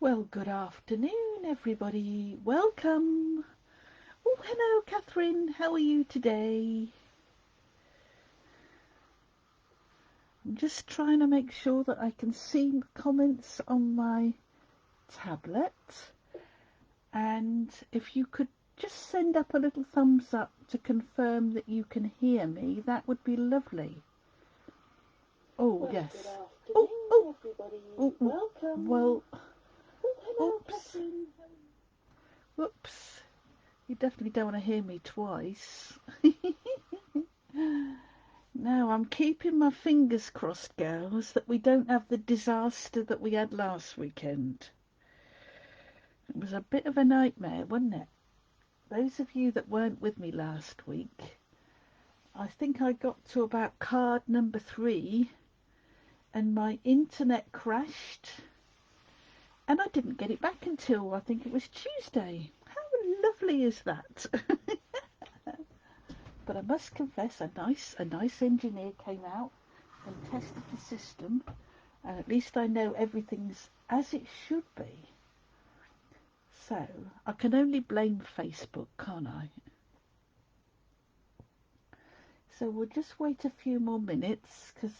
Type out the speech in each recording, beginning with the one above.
Well, good afternoon, everybody. Welcome. Oh, hello, Catherine. How are you today? I'm just trying to make sure that I can see comments on my tablet. And if you could just send up a little thumbs up to confirm that you can hear me, that would be lovely. Oh, well, yes. Good afternoon, everybody. Welcome. Well, hello, oops. Catherine. Whoops. You definitely don't want to hear me twice. No, I'm keeping my fingers crossed, girls, that we don't have the disaster that we had last weekend. It was a bit of a nightmare, wasn't it? Those of you that weren't with me last week, I think I got to about card number 3 and my internet crashed and I didn't get it back until I think it was Tuesday. How lovely is that? But I must confess, a nice engineer came out and tested the system, and at least I know everything's as it should be. So I can only blame Facebook, can't I? So we'll just wait a few more minutes because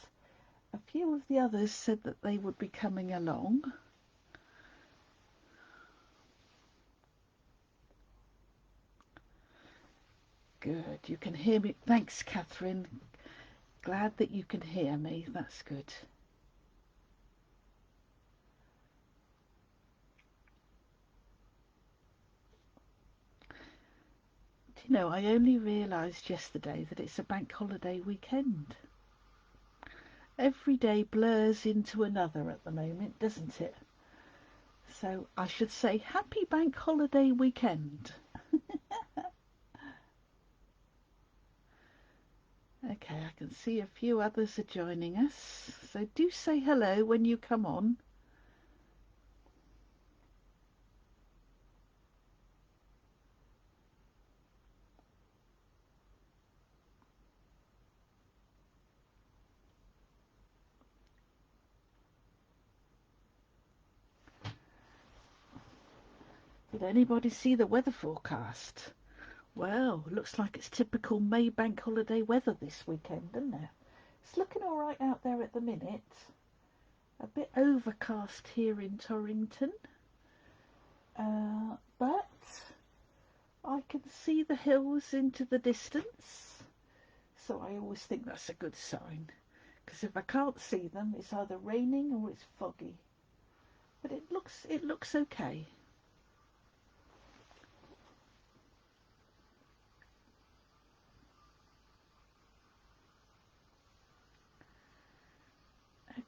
a few of the others said that they would be coming along. Good, you can hear me. Thanks, Catherine. Glad that you can hear me. That's good. Do you know, I only realised yesterday that it's a bank holiday weekend. Every day blurs into another at the moment, doesn't it? So I should say happy bank holiday weekend. Okay, I can see a few others are joining us, so do say hello when you come on. Did anybody see the weather forecast? Well, looks like it's typical May bank holiday weather this weekend, doesn't it? It's looking all right out there at the minute. A bit overcast here in Torrington. But I can see the hills into the distance. So I always think that's a good sign. Because if I can't see them, it's either raining or it's foggy. But it looks okay.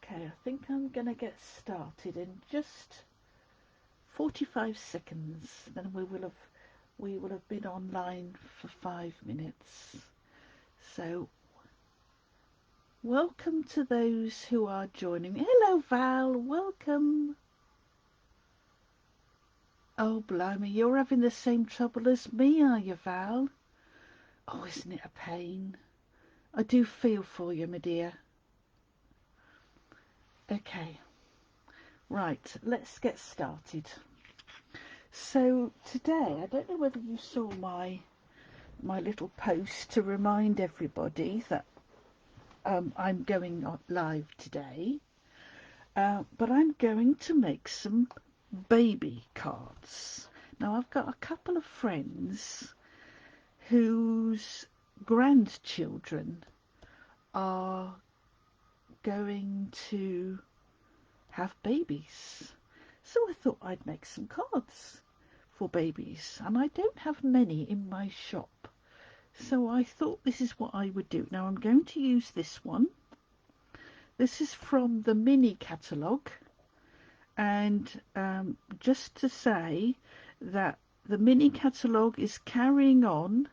Okay, I think I'm going to get started in just 45 seconds. Then we will have been online for 5 minutes. So welcome to those who are joining me. Hello, Val. Welcome. Oh, blimey, you're having the same trouble as me, are you, Val? Oh, isn't it a pain? I do feel for you, my dear. Okay, right, let's get started. So today, I don't know whether you saw my little post to remind everybody that I'm going live today, but I'm going to make some baby cards. Now, I've got a couple of friends whose grandchildren are going to have babies. So I thought I'd make some cards for babies, and I don't have many in my shop. So I thought this is what I would do. Now I'm going to use this one. This is from the mini catalogue, and just to say that the mini catalogue is carrying on.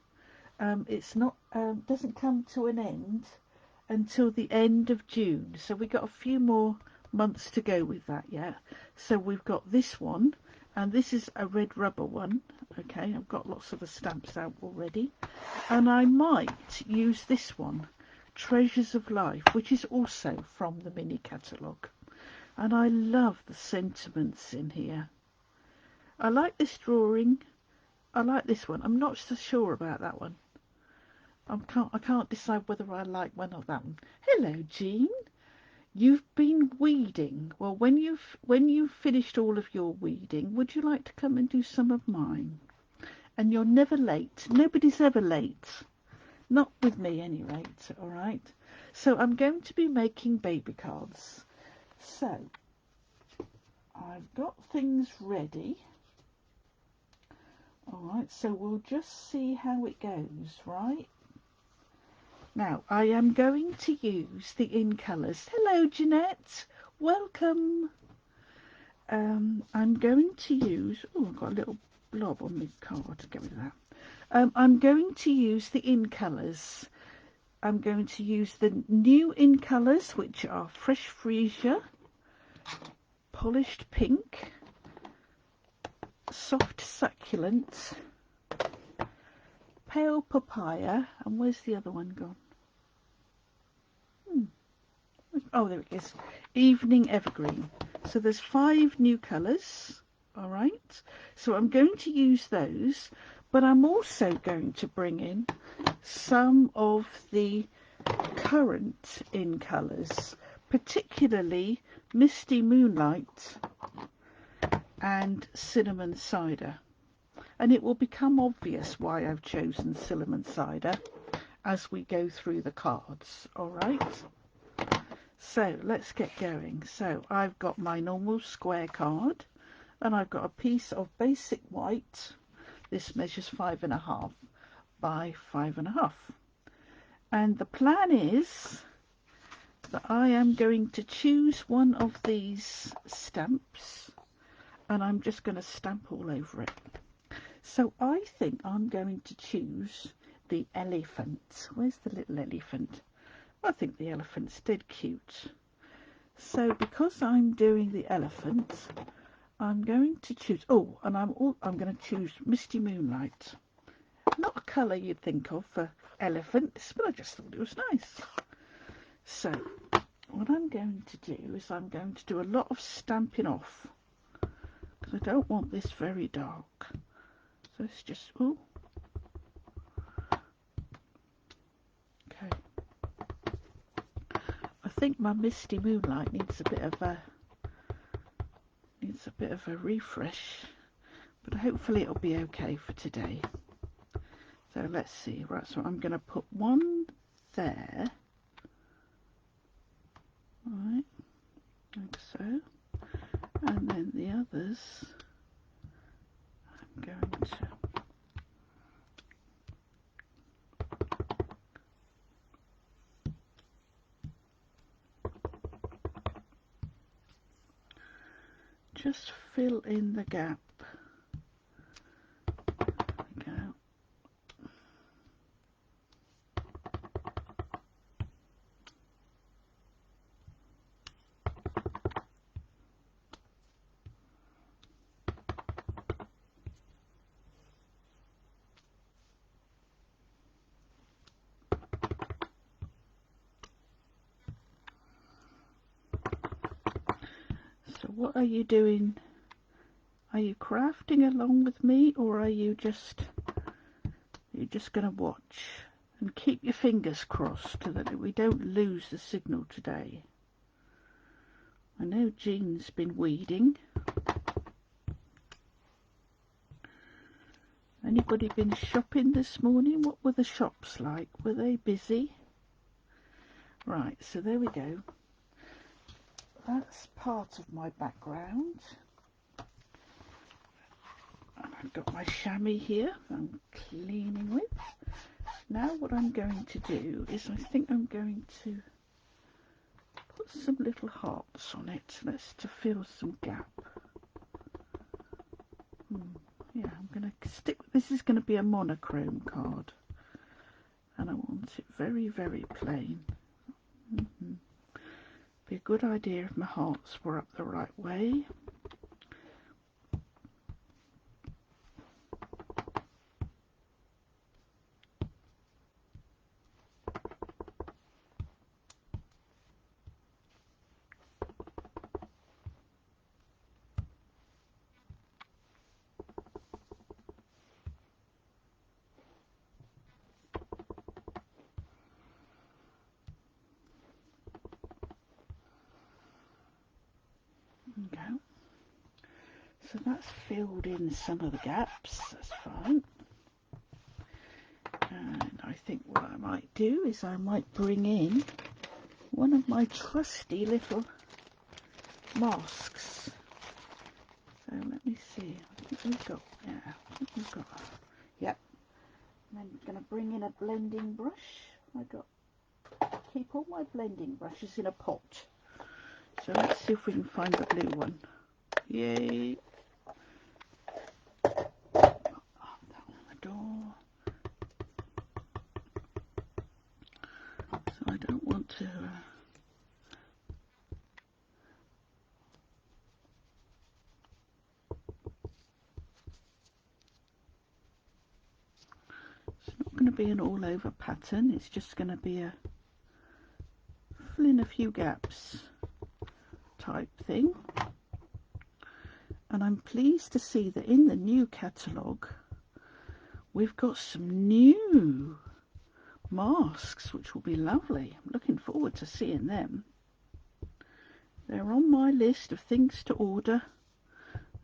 It's not doesn't come to an end until the end of June, so we got a few more months to go with that yet. So we've got this one, and this is a red rubber one. Okay, I've got lots of the stamps out already, and I might use this one, Treasures of Life, which is also from the mini catalogue. And I love the sentiments in here. I like this drawing. I like this one. I'm not so sure about that one. I can't decide whether I like one or that one. Hello, Jean. You've been weeding. Well, when you've finished all of your weeding, would you like to come and do some of mine? And you're never late. Nobody's ever late. Not with me, any rate. All right. So I'm going to be making baby cards. So I've got things ready. All right. So we'll just see how it goes, right? Now, I am going to use the in colours. Hello, Jeanette. Welcome. I'm going to use... Oh, I've got a little blob on my card. Get rid of that. I'm going to use the in colours. I'm going to use the new in colours, which are fresh freesia, polished pink, soft succulent, pale papaya, and where's the other one gone? Oh, there it is. Evening evergreen. So there's 5 new colours. All right. So I'm going to use those, but I'm also going to bring in some of the current in colours, particularly Misty Moonlight and Cinnamon Cider. And it will become obvious why I've chosen Cinnamon Cider as we go through the cards. All right. So let's get going. So I've got my normal square card, and I've got a piece of basic white. This measures 5.5 by 5.5. And the plan is that I am going to choose one of these stamps, and I'm just going to stamp all over it. So I think I'm going to choose the elephant. Where's the little elephant? I think the elephant's dead cute. So because I'm doing the elephant, I'm going to choose... Oh, and I'm going to choose Misty Moonlight. Not a colour you'd think of for elephants, but I just thought it was nice. So what I'm going to do is I'm going to do a lot of stamping off, because I don't want this very dark. So it's just... Oh. Okay. I think my Misty Moonlight needs a bit of a refresh, but hopefully it'll be okay for today. So let's see. Right, so I'm going to put one there. Right, like so. And then the others I'm going to just fill in the gap. There we go. So what are you doing? Are you crafting along with me, or are you just going to watch and keep your fingers crossed so that we don't lose the signal today? I know Jean's been weeding. Anybody been shopping this morning? What were the shops like? Were they busy? Right, so there we go. That's part of my background. And I've got my chamois here I'm cleaning with. Now what I'm going to do is I think I'm going to put some little hearts on it. Let's to fill some gap. Yeah, I'm going to stick... This is going to be a monochrome card. And I want it very, very plain. Be a good idea if my hearts were up the right way. Okay. So that's filled in some of the gaps. That's fine. And I think what I might do is I might bring in one of my trusty little masks. So let me see. I think we've got, yep. And I'm going to bring in a blending brush. Keep all my blending brushes in a pot. So let's see if we can find the blue one. Yay. Put that on the door. So I don't want to... it's not going to be an all over pattern. It's just going to be a fill in a few gaps type thing. And I'm pleased to see that in the new catalogue we've got some new masks, which will be lovely. I'm looking forward to seeing them. They're on my list of things to order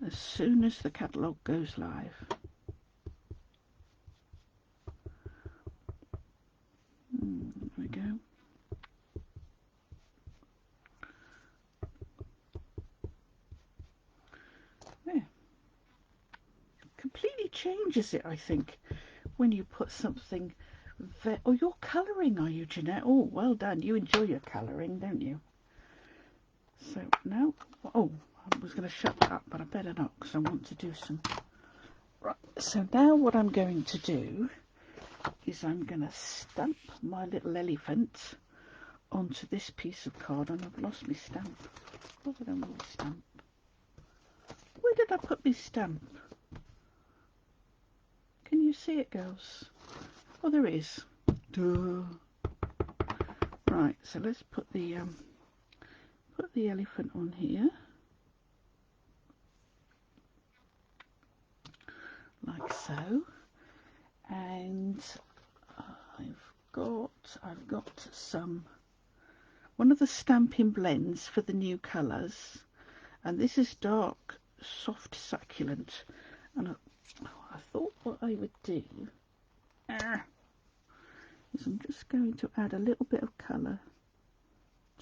as soon as the catalogue goes live. There we go. There. Completely changes it, I think, when you put something... Oh, you're colouring, are you, Jeanette? Oh, well done. You enjoy your colouring, don't you? So now... Oh, I was going to shut that up, but I better not, because I want to do some... Right, so now what I'm going to do is I'm going to stamp my little elephant onto this piece of card, and I've lost my stamp. What did I want my stamp? Where did I put my stamp? Can you see it, girls? Oh, there it is. Duh. Right, so let's put the elephant on here, like so. And I've got some one of the stamping blends for the new colours, and this is dark soft succulent. And I thought what I would do is I'm just going to add a little bit of colour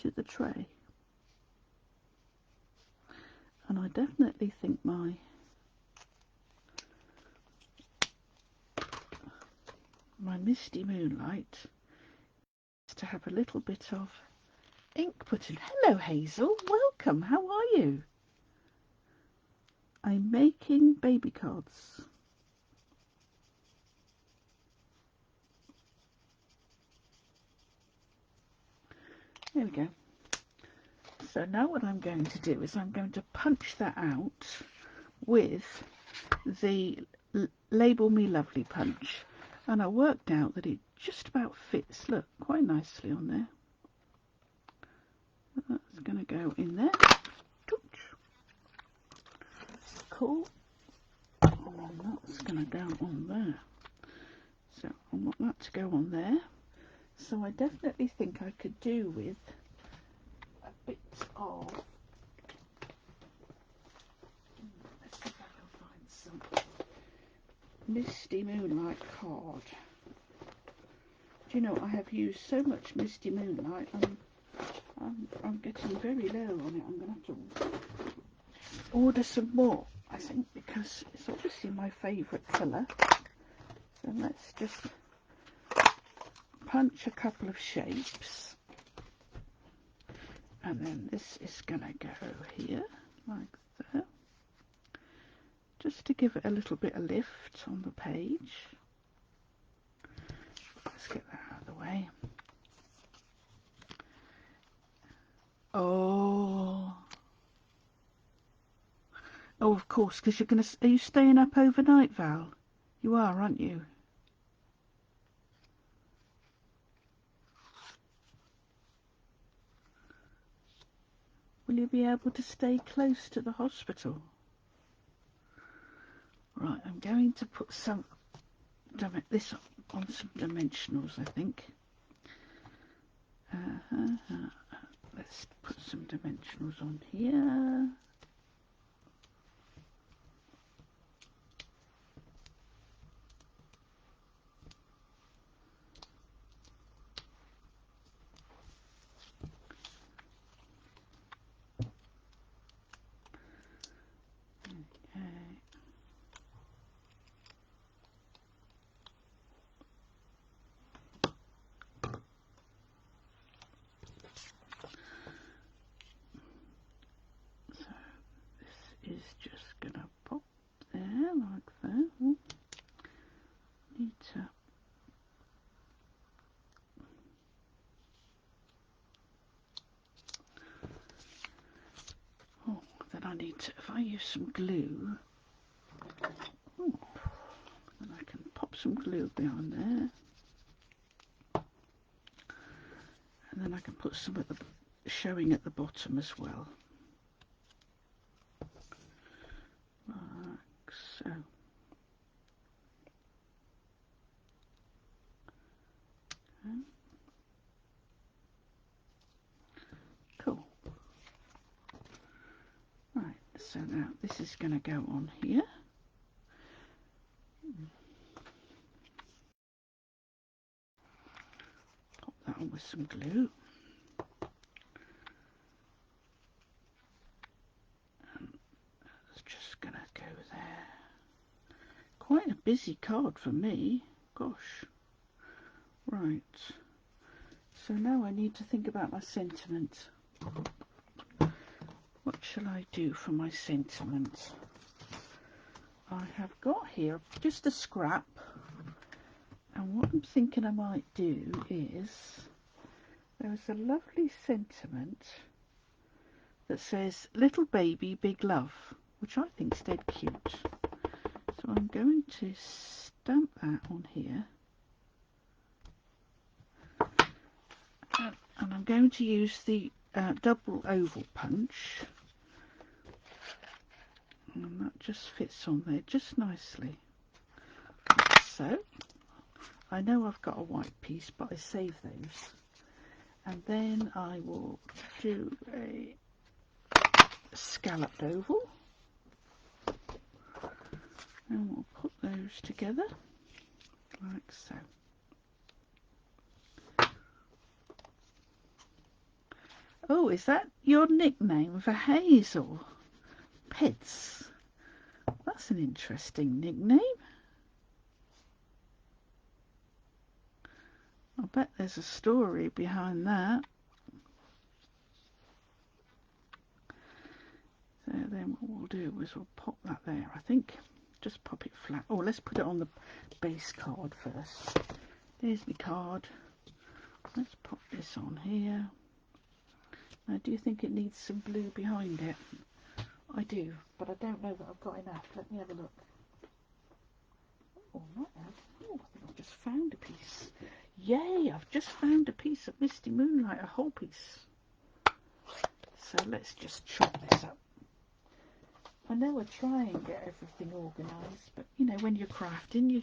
to the tray, and I definitely think my Misty Moonlight is to have a little bit of ink put in. Hello Hazel, welcome, how are you? I'm making baby cards. There we go. So now what I'm going to do is I'm going to punch that out with the Label Me Lovely punch, and I worked out that it just about fits, look, quite nicely on there. That's going to go in there. Cool. And then that's going to go on there. So I want that to go on there. So I definitely think I could do with a bit of... Let's see if I can find some Misty Moonlight card. Do you know, I have used so much Misty Moonlight, I'm getting very low on it. I'm going to have to order some more, I think, because it's obviously my favourite colour. So let's just punch a couple of shapes, and then this is going to go here, like that, just to give it a little bit of lift on the page. Let's get that out of the way. Oh, of course, because you're going to... Are you staying up overnight, Val? You are, aren't you? Will you be able to stay close to the hospital? Right, I'm going to put this on some dimensionals, I think. Let's put some dimensionals on here. need to, if I use some glue, and I can pop some glue behind there, and then I can put some at the showing at the bottom as well, like so. Okay. Cool. Right, so now this is going to go on here. Pop that on with some glue. And it's just going to go there. Quite a busy card for me. Gosh. Right. So now I need to think about my sentiment. What shall I do for my sentiment? I have got here just a scrap, and what I'm thinking I might do is, there's a lovely sentiment that says little baby big love, which I think is dead cute. So I'm going to stamp that on here, and I'm going to use the double oval punch, and that just fits on there just nicely. So I know I've got a white piece, but I save those, and then I will do a scalloped oval, and we'll put those together like so. Oh, is that your nickname for Hazel? Peds. That's an interesting nickname. I bet there's a story behind that. So then what we'll do is we'll pop that there, I think. Just pop it flat. Oh, let's put it on the base card first. Here's my card. Let's pop this on here. Now, do you think it needs some glue behind it? I do, but I don't know that I've got enough. Let me have a look. Oh, I think I've just found a piece. Yay, I've just found a piece of Misty Moonlight, a whole piece. So let's just chop this up. I know I try and get everything organised, but you know, when you're crafting, you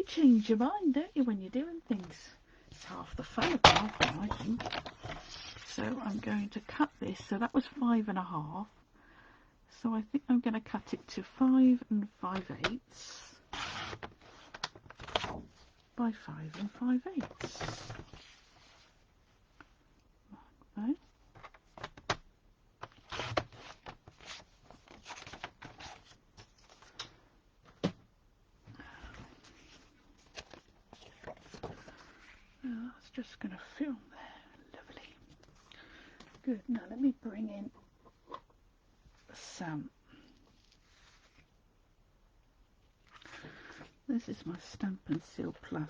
change your mind, don't you, when you're doing things? It's half the fun of crafting, I think. So I'm going to cut this. So that was 5.5. So I think I'm going to cut it to 5 5/8 by 5 5/8. Okay. That's just going to film there. Lovely. Good. Now let me bring in some. This is my Stamp and Seal Plus.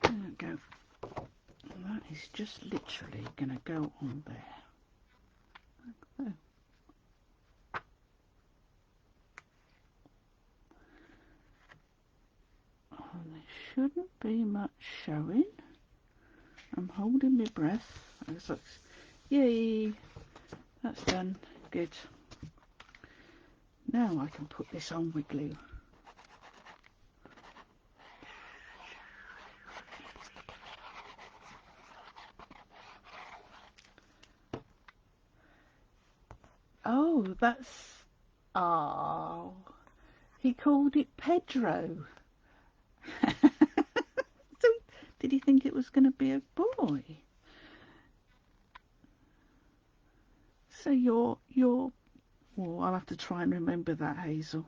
There we go. And that is just literally going to go on there. Like so. Oh, there shouldn't be much showing. I'm holding my breath. Yay! That's done. Good. Now I can put this on with glue. Oh, that's... Oh, he called it Pedro. So, did he think it was going to be a boy? So you're... Oh, I'll have to try and remember that, Hazel.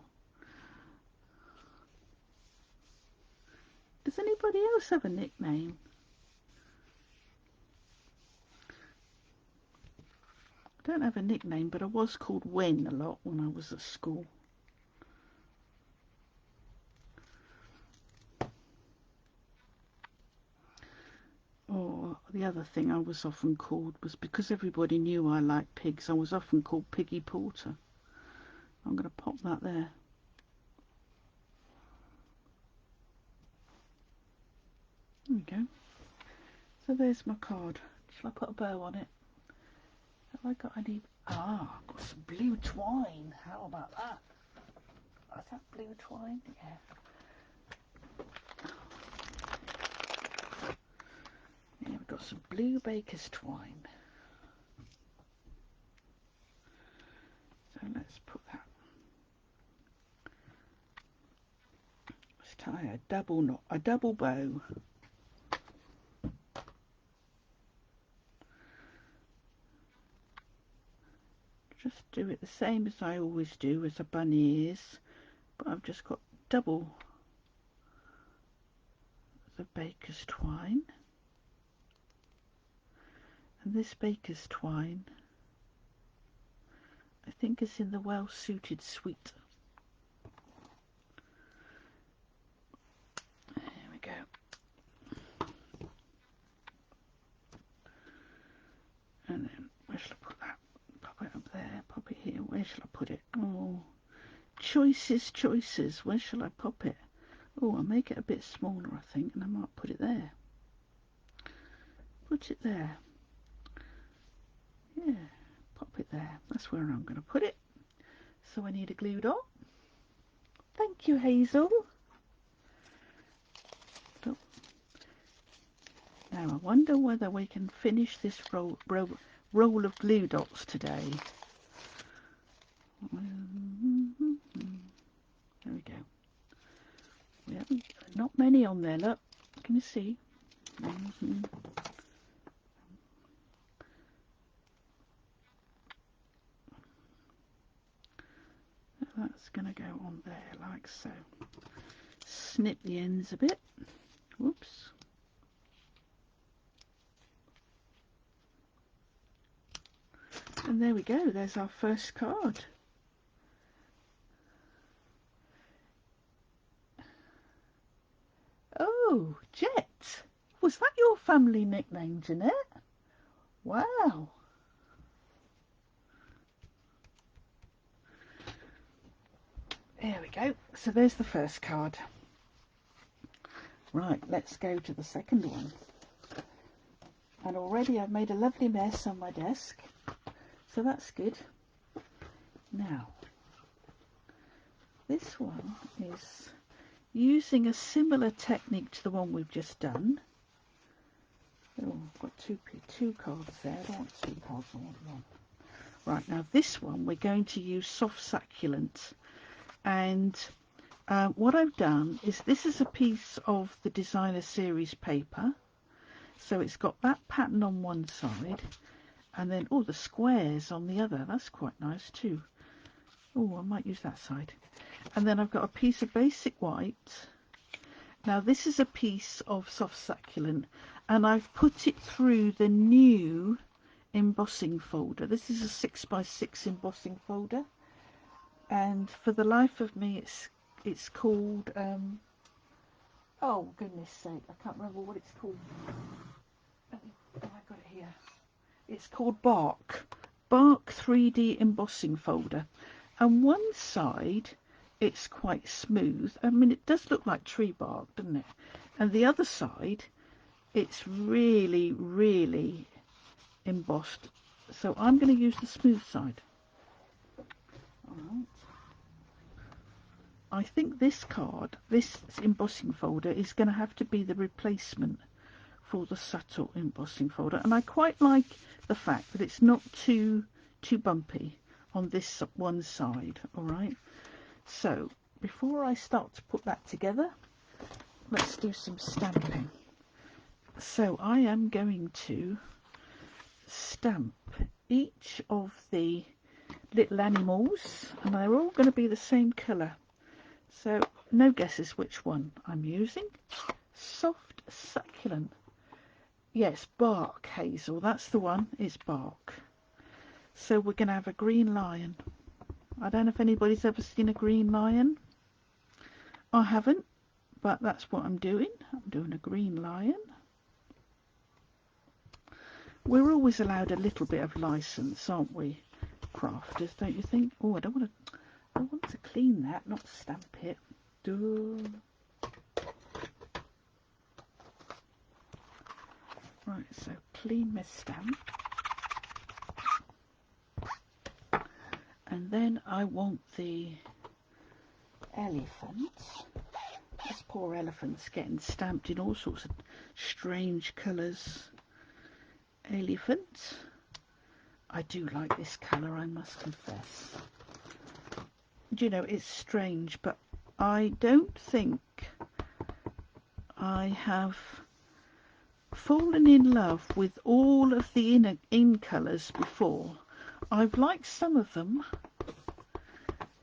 Does anybody else have a nickname? I don't have a nickname, but I was called Wen a lot when I was at school. the other thing I was often called was, because everybody knew I liked pigs, I was often called Piggy Porter. I'm going to pop that there. There we go. So there's my card. Shall I put a bow on it? Have I got any? Ah, I've got some blue twine. How about that? Is that blue twine? Yeah. Yeah, we've got some blue baker's twine. So let's put that. Let's tie a double knot, a double bow. Just do it the same as I always do as a bunny ears, but I've just got double the baker's twine, and this baker's twine I think is in the well suited suite. There we go. And then where shall I put that? Pop it up there, pop it here. Where shall I put it? Oh, choices, choices. Where shall I pop it? Oh, I'll make it a bit smaller, I think, and I might put it there. Put it there. Yeah, pop it there. That's where I'm going to put it. So I need a glue dot. Thank you, Hazel. Oh. Now I wonder whether we can finish this roll of glue dots today. There we go. We haven't, not many on there, look. Can you see? That's going to go on there like so. Snip the ends a bit. Whoops. And there we go. There's our first card. Oh, Jet. Was that your family nickname, Jeanette? Wow. There we go. So there's the first card. Right, let's go to the second one. And already I've made a lovely mess on my desk. So that's good. Now, this one is using a similar technique to the one we've just done. Oh, I've got two cards there. I don't want two cards, I want one. Right, now this one we're going to use soft succulent. And what I've done is, this is a piece of the designer series paper. So it's got that pattern on one side, and then, oh, the squares on the other. That's quite nice too. Oh, I might use that side. And then I've got a piece of basic white. Now this is a piece of soft succulent, and I've put it through the new embossing folder. This is a 6x6 embossing folder, and for the life of me it's called oh goodness sake, I can't remember what it's called. Oh, I got it here. It's called Bark 3D embossing folder, and one side it's quite smooth. I mean, it does look like tree bark, doesn't it? And the other side it's really, really embossed. So I'm going to use the smooth side. Alright. I think this card, this embossing folder, is going to have to be the replacement for the subtle embossing folder, and I quite like the fact that it's not too bumpy on this one side. All right, so before I start to put that together, let's do some stamping. So I am going to stamp each of the little animals, and they're all going to be the same colour, so no guesses which one I'm using. Soft succulent. Yes, Bark, Hazel, that's the one. It's Bark. So we're going to have a green lion. I don't know if anybody's ever seen a green lion. I haven't, but that's what I'm doing. I'm doing a green lion. We're always allowed a little bit of license, aren't we, crafters, don't you think? Oh, I want to clean that, not stamp it. Duh. Right, so clean my stamp. And then I want the elephant. This poor elephant's getting stamped in all sorts of strange colours. Elephant. I do like this colour, I must confess. Do you know, it's strange, but I don't think I have fallen in love with all of the in colours before. I've liked some of them,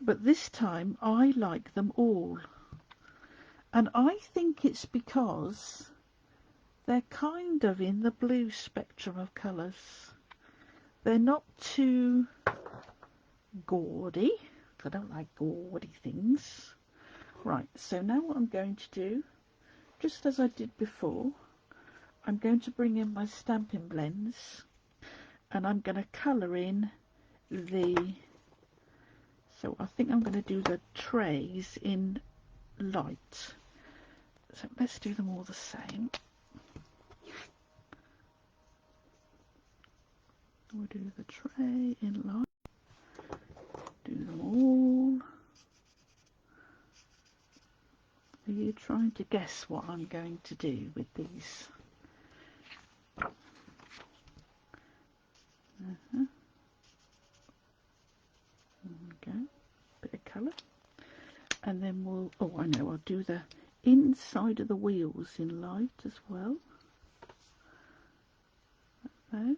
but this time I like them all. And I think it's because they're kind of in the blue spectrum of colours. They're not too gaudy. I don't like gaudy things. Right, so now what I'm going to do, just as I did before, I'm going to bring in my stamping blends and I'm going to colour in so I think I'm going to do the trays in light. So let's do them all the same. We'll do the tray in light, do them all. Are you trying to guess what I'm going to do with these? There we go, bit of colour. And then we'll, oh I know, I'll do the inside of the wheels in light as well. There.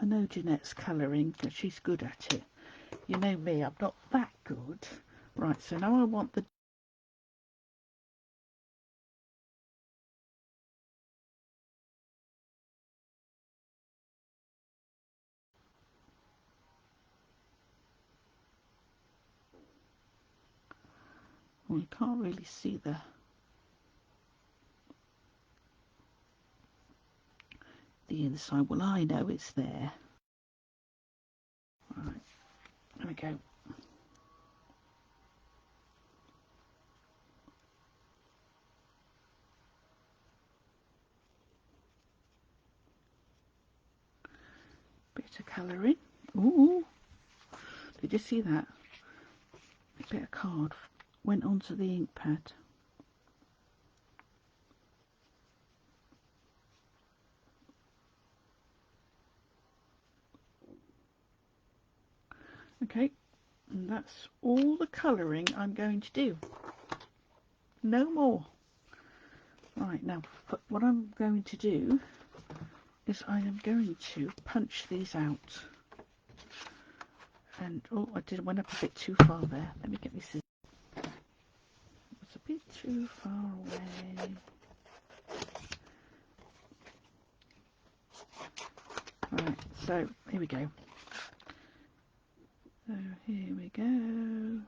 I know Jeanette's colouring, but she's good at it. You know me, I'm not that good. Right, so now I want the well, you can't really see the inside. Well, I know it's there. Right, there we go. Bit of colouring. Ooh, did you see that? A bit of card went onto the ink pad. Okay, and that's all the colouring I'm going to do. No more. Right, now what I'm going to do is I am going to punch these out. And oh, went up a bit too far there. Let me get this in. It was a bit too far away. Right, so here we go. So here we go.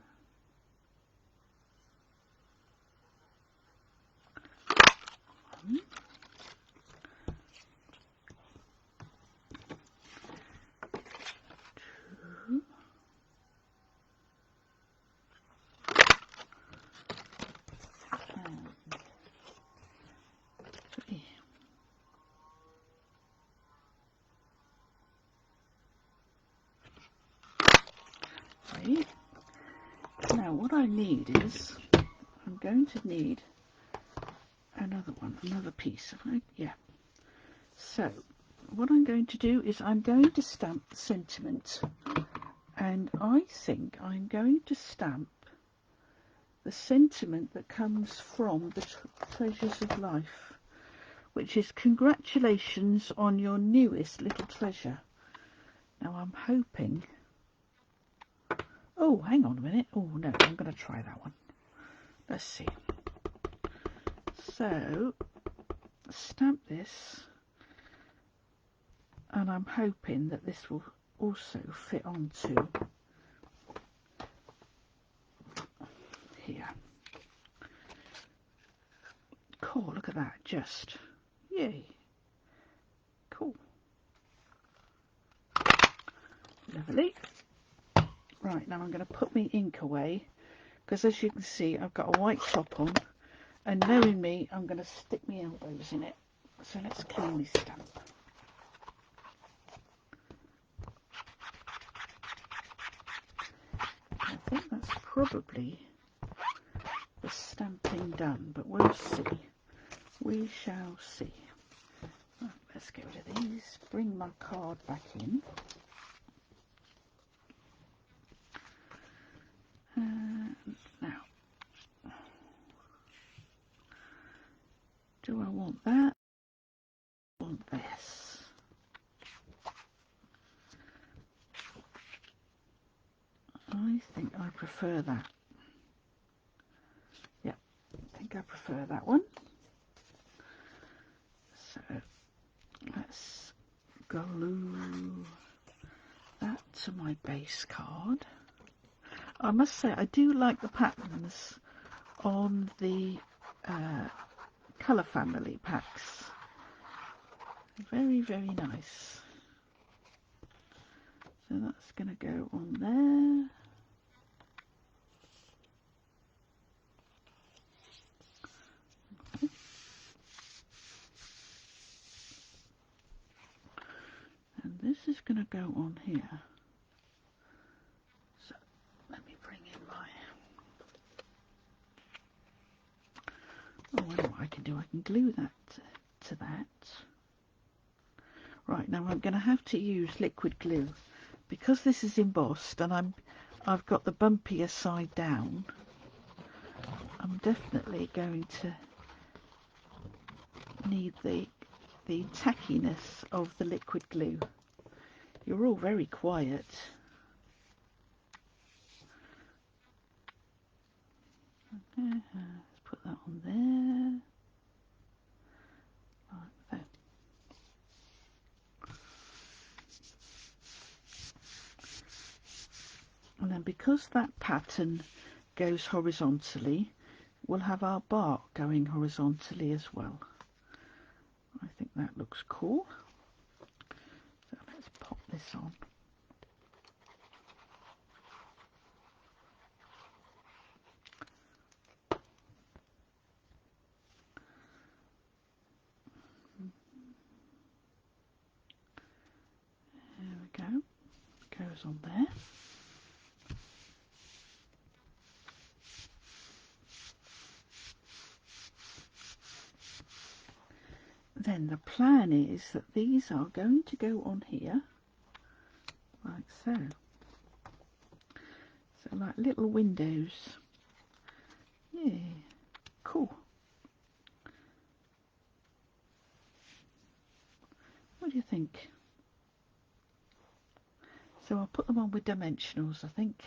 Now what I need is, I'm going to need another one, another piece. Yeah. So what I'm going to do is I'm going to stamp the sentiment, and I think I'm going to stamp the sentiment that comes from the Treasures of Life, which is congratulations on your newest little treasure. Now I'm hoping, oh hang on a minute, oh no, I'm going to try that one. Let's see. So stamp this, and I'm hoping that this will also fit onto here. Cool, look at that, just. Yay. Cool. Lovely. Right, now I'm going to put my ink away, because as you can see, I've got a white top on, and knowing me, I'm going to stick my elbows in it. So let's clean this stamp. I think that's probably the stamping done, but we'll see. We shall see. Right, let's get rid of these, bring my card back in. Now, do I want that? I want this. I think I prefer that. Yeah, I think I prefer that one. So let's glue that to my base card. I must say I do like the patterns on the colour family packs. Very, very nice. So that's going to go on there. And this is going to go on here. So let me bring in my... Oh, I know what I can do. I can glue that to that. Right, now I'm going to have to use liquid glue. Because this is embossed and I've got the bumpier side down, I'm definitely going to need the tackiness of the liquid glue. You're all very quiet. Let's put that on there. Like that. And then because that pattern goes horizontally, we'll have our bark going horizontally as well. I think that looks cool. So let's pop this on. There we go. Goes on there. Then the plan is that these are going to go on here, like so. So like little windows. Yeah, cool. What do you think? So I'll put them on with dimensionals, I think.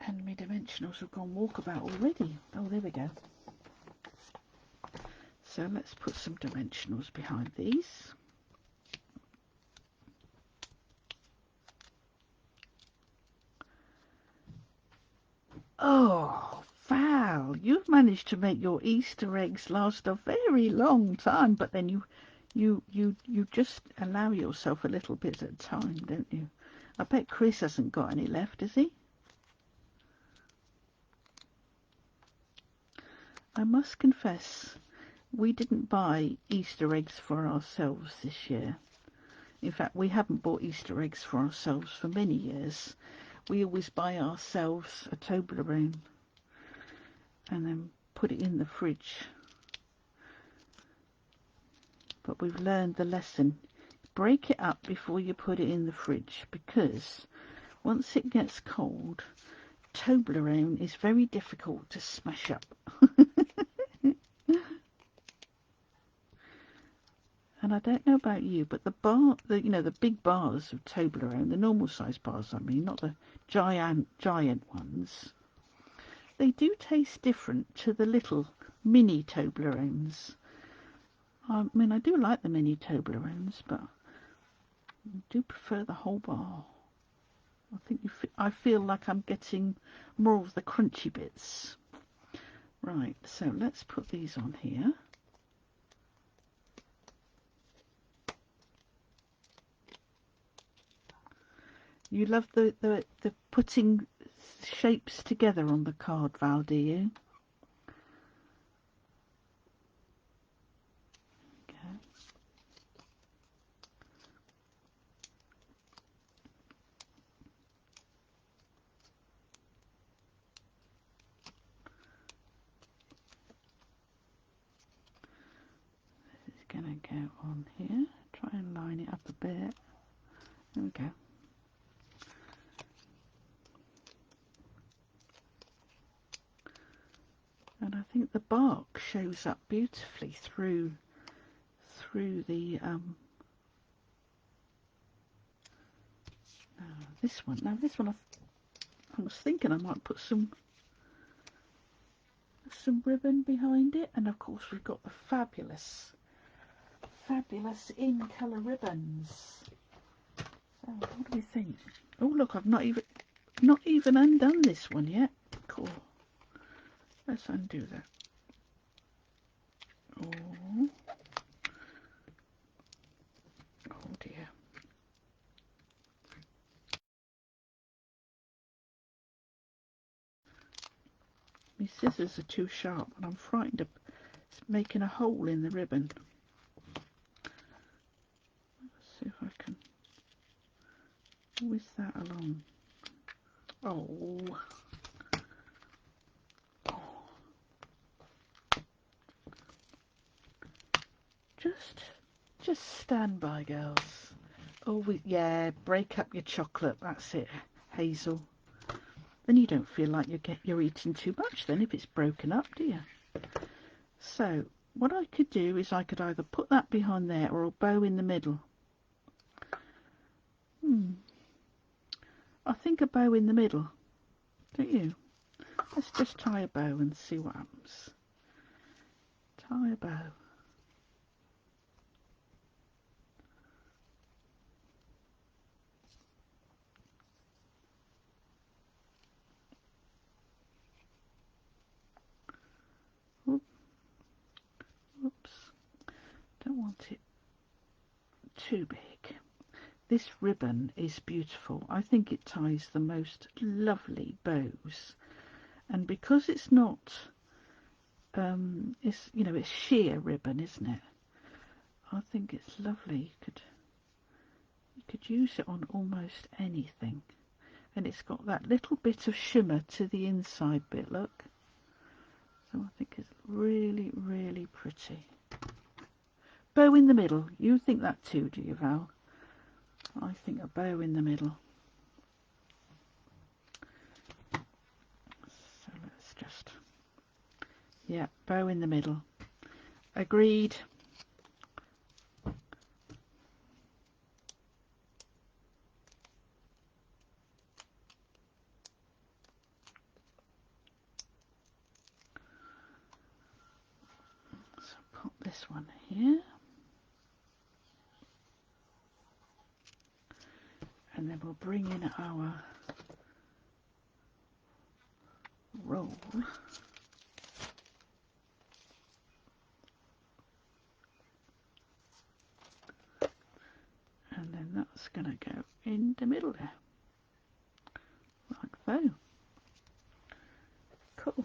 And my dimensionals have gone walkabout already. Oh, there we go. So let's put some dimensionals behind these. Oh, Val, you've managed to make your Easter eggs last a very long time, but then you just allow yourself a little bit at a time, don't you? I bet Chris hasn't got any left, has he? I must confess, we didn't buy Easter eggs for ourselves this year. In fact, we haven't bought Easter eggs for ourselves for many years. We always buy ourselves a Toblerone and then put it in the fridge. But we've learned the lesson. Break it up before you put it in the fridge, because once it gets cold, Toblerone is very difficult to smash up. And I don't know about you, but the big bars of Toblerone, the normal size bars, I mean, not the giant ones, they do taste different to the little mini Toblerones. I mean, I do like the mini Toblerones, but I do prefer the whole bar. I think I feel like I'm getting more of the crunchy bits. Right, so let's put these on here. You love the putting shapes together on the card, Val, do you? Okay. This is going to go on here. Try and line it up a bit. There we go. And I think the bark shows up beautifully through the this one. Now this one I was thinking I might put some ribbon behind it, and of course we've got the fabulous in colour ribbons. So what do we think? Oh look, I've not even undone this one yet. Cool. Let's undo that. Oh dear. My scissors are too sharp and I'm frightened of making a hole in the ribbon. Let's see if I can whiz that along. Oh. Just stand by, girls. Oh, yeah, break up your chocolate. That's it, Hazel. Then you don't feel like you're eating too much then if it's broken up, do you? So what I could do is I could either put that behind there or a bow in the middle. I think a bow in the middle, don't you? Let's just tie a bow and see what happens. Tie a bow. Oops, don't want it too big. This ribbon is beautiful. I think it ties the most lovely bows, and because it's not it's sheer ribbon, isn't it? I think it's lovely. You could use it on almost anything, and it's got that little bit of shimmer to the inside bit, look. So I think it's really, really pretty. Bow in the middle. You think that too, do you, Val? I think a bow in the middle. So let's just... yeah, bow in the middle. Agreed. So put this one here. And then we'll bring in our roll. And then that's going to go in the middle there. Like so. Cool.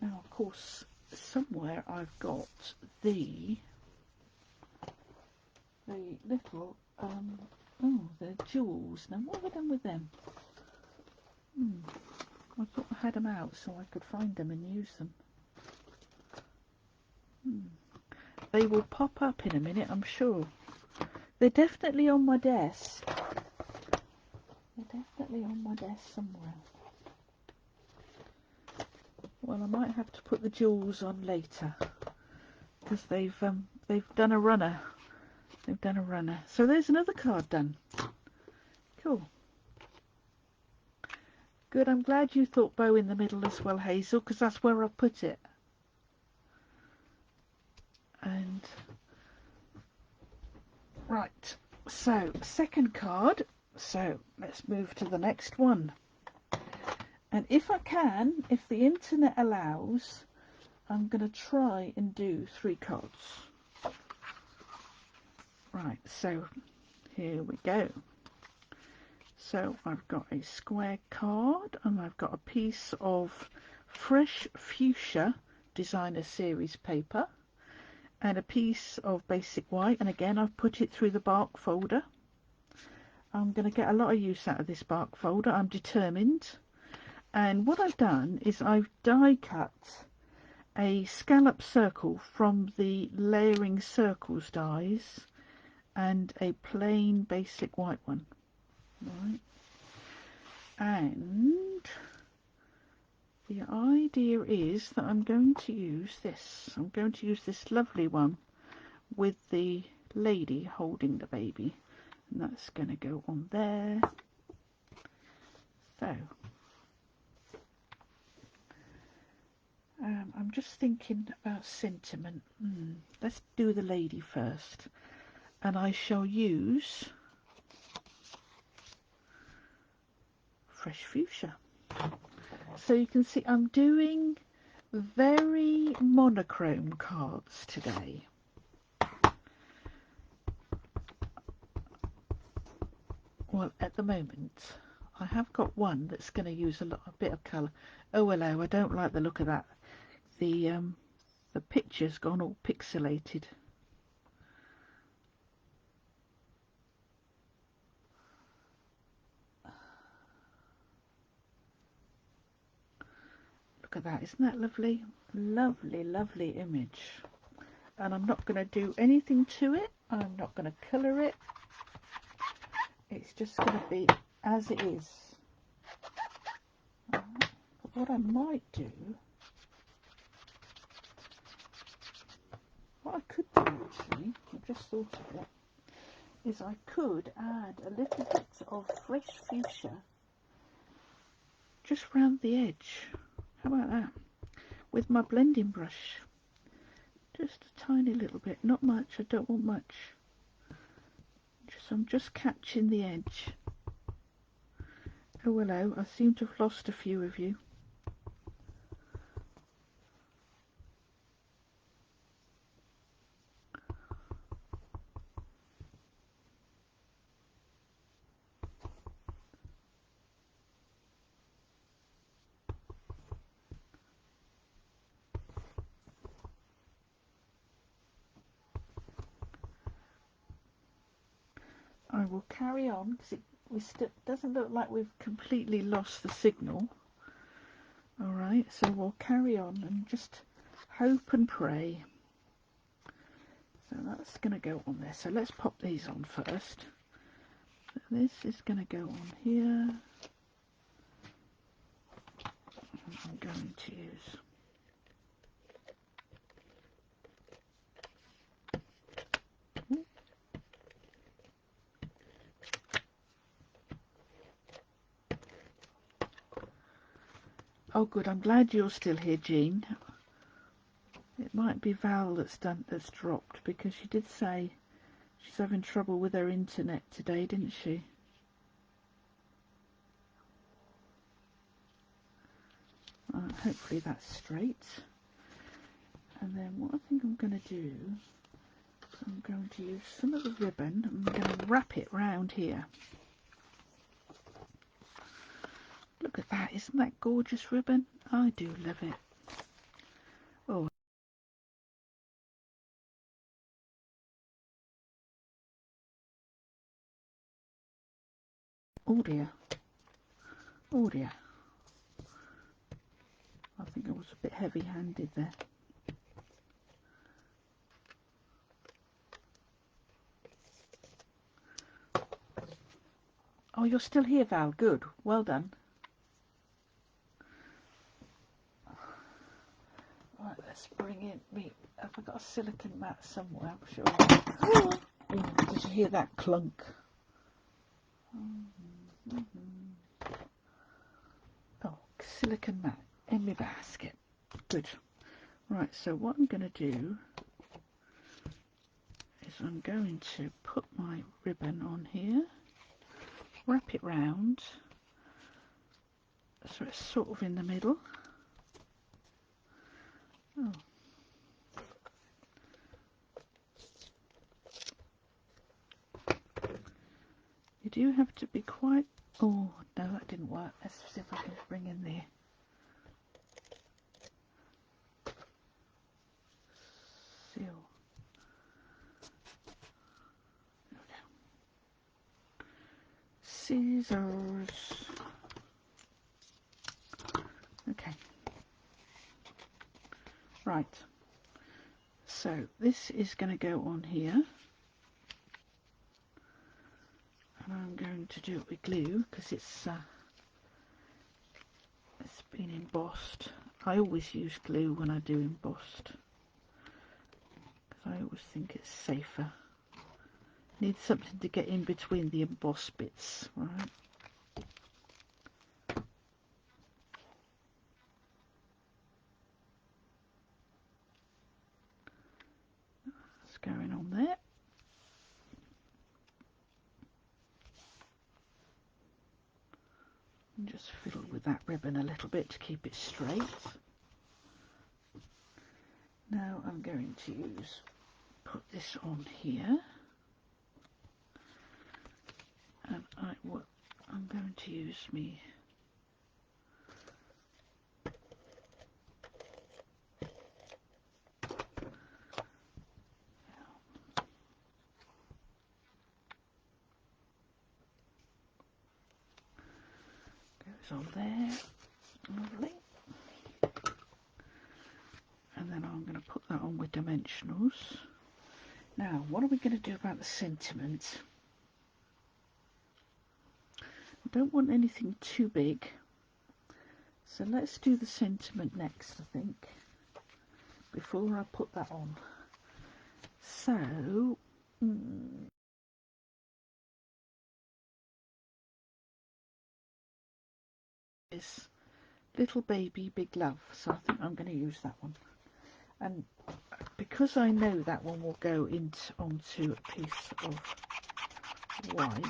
Now, of course, somewhere I've got the little, the jewels. Now, what have I done with them? I thought I had them out so I could find them and use them. They will pop up in a minute, I'm sure. They're definitely on my desk. They're definitely on my desk somewhere. Well, I might have to put the jewels on later because they've done a runner. They've done a runner. So there's another card done. Cool. Good. I'm glad you thought bow in the middle as well, Hazel, because that's where I put it. And right. So second card. So let's move to the next one. And if I can, if the internet allows, I'm going to try and do 3 cards. Right, so here we go. So I've got a square card and I've got a piece of fresh fuchsia designer series paper and a piece of basic white, and again I've put it through the bark folder. I'm going to get a lot of use out of this bark folder, I'm determined. And what I've done is I've die cut a scallop circle from the layering circles dies and a plain basic white one. Right. And the idea is that I'm going to use this. I'm going to use this lovely one with the lady holding the baby. And that's going to go on there. So, I'm just thinking about sentiment. Let's do the lady first. And I shall use fresh fuchsia. So you can see I'm doing very monochrome cards today. Well, at the moment I have got one that's going to use a bit of colour. Oh hello, I don't like the look of that. The picture's gone all pixelated. Look at that, isn't that lovely? Lovely, lovely image. And I'm not going to do anything to it. I'm not going to colour it. It's just going to be as it is. But what I might do, what I could do actually, I've just thought of it, is I could add a little bit of fresh fuchsia just round the edge. How about that? With my blending brush. Just a tiny little bit, not much, I don't want much. I'm just catching the edge. Oh hello, I seem to have lost a few of you. I will carry on because it doesn't look like we've completely lost the signal. Alright, so we'll carry on and just hope and pray. So that's going to go on there. So let's pop these on first. So this is going to go on here. I'm going to use oh good, I'm glad you're still here, Jean. It might be Val that's dropped, because she did say she's having trouble with her internet today, didn't she? Hopefully that's straight. And then what I think I'm going to do, I'm going to use some of the ribbon. I'm going to wrap it round here. Look at that, isn't that gorgeous ribbon? I do love it. Oh, oh dear. Oh dear. I think I was a bit heavy-handed there. Oh, you're still here, Val. Good. Well done. Right, let's bring in me. Have I got a silicone mat somewhere? I'm sure. Oh, did you hear that clunk? Oh, silicone mat in my basket. Good. Right, so what I'm going to do is I'm going to put my ribbon on here, wrap it round, So it's sort of in the middle. Oh. You do have to be quite... Oh, no, that didn't work. Let's see if I can bring in the seal. Scissors. Okay. Right. So this is going to go on here. And I'm going to do it with glue because it's been embossed. I always use glue when I do embossed because I always think it's safer. Need something to get in between the embossed bits, right? That's going on there. And just fiddle with that ribbon a little bit to keep it straight. Now I'm going to put this on here. And I'm going to use me goes on there, lovely. And then I'm going to put that on with dimensionals. Now, what are we going to do about the sentiment? I don't want anything too big, so let's do the sentiment next, I think, before I put that on. So, is Little Baby Big Love, so I think I'm going to use that one. And because I know that one will go onto a piece of white,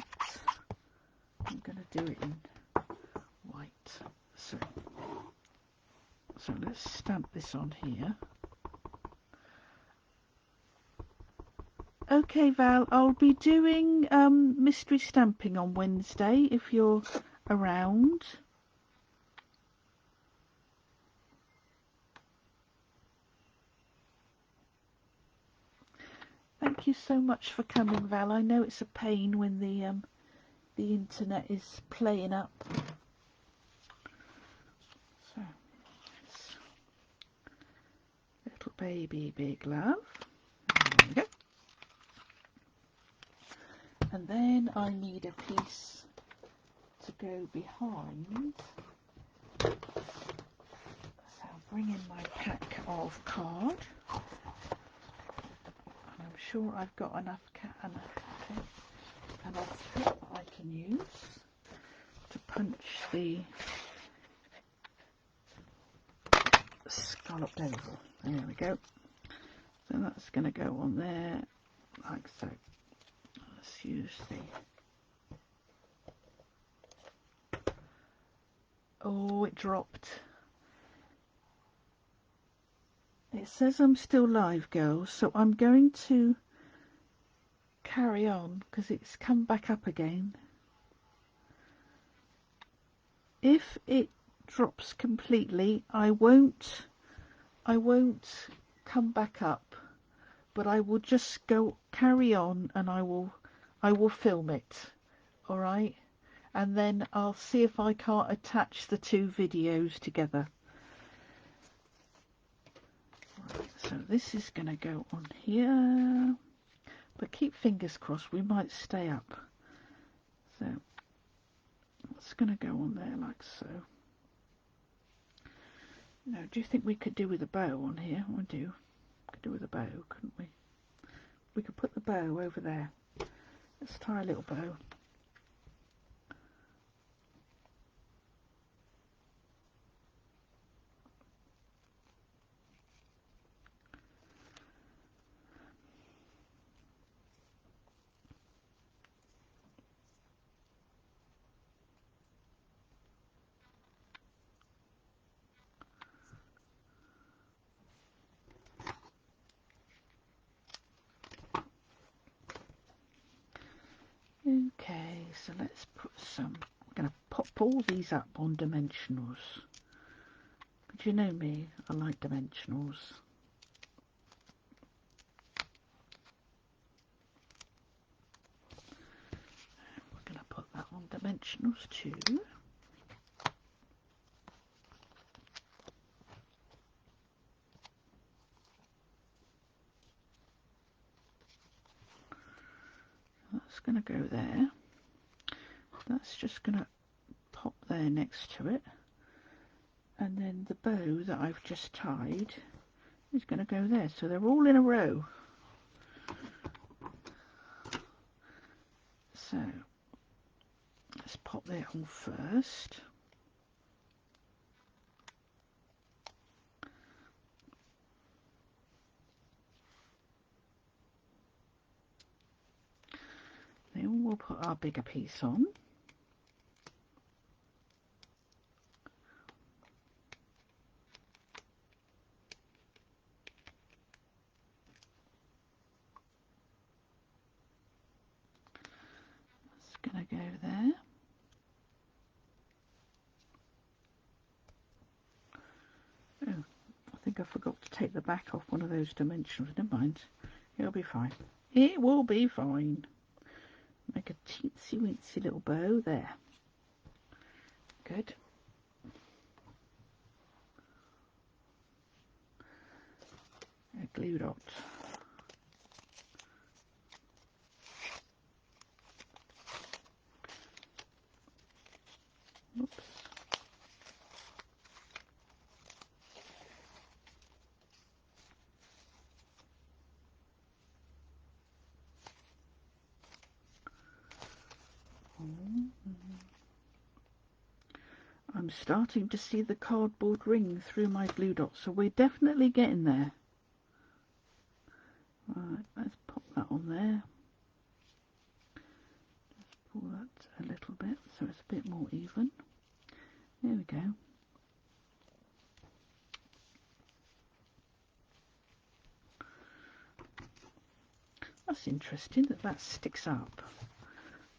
I'm going to do it in white. So let's stamp this on here. Okay, Val, I'll be doing mystery stamping on Wednesday if you're around. Thank you so much for coming, Val. I know it's a pain when the internet is playing up. So, Little Baby Big Love. There we go. And then I need a piece to go behind. So I'll bring in my pack of card. And I'm sure I've got enough that I can use to punch the scalloped oval. There we go. So that's going to go on there like so. Let's use the... Oh, it dropped. It says I'm still live, girls, so I'm going to carry on because it's come back up again. If it drops completely, I won't come back up, but I will just carry on, and I will film it. All right, and then I'll see if I can't attach the two videos together. Right, so this is going to go on here, but keep fingers crossed, we might stay up. So it's going to go on there like so. Now, do you think we could do with a bow on here? I do. Could do with a bow, couldn't we? We could put the bow over there. Let's tie a little bow. so let's put some, I'm going to pop all these up on dimensionals. But you know me, I like dimensionals. We're going to put that on dimensionals too. That's going to go there. That's just going to pop there next to it. And then the bow that I've just tied is going to go there. So they're all in a row. So let's pop that on first. Then we'll put our bigger piece on. It's going to go there. Oh, I think I forgot to take the back off one of those dimensionals. Never mind. It'll be fine. It will be fine. Make a teensy weensy little bow there. Good. A glue dot. Oops. I'm starting to see the cardboard ring through my glue dot, so we're definitely getting there. Right, let's pop that on there. Just pull that a little bit so it's a bit more even. There we go. That's interesting that that sticks up.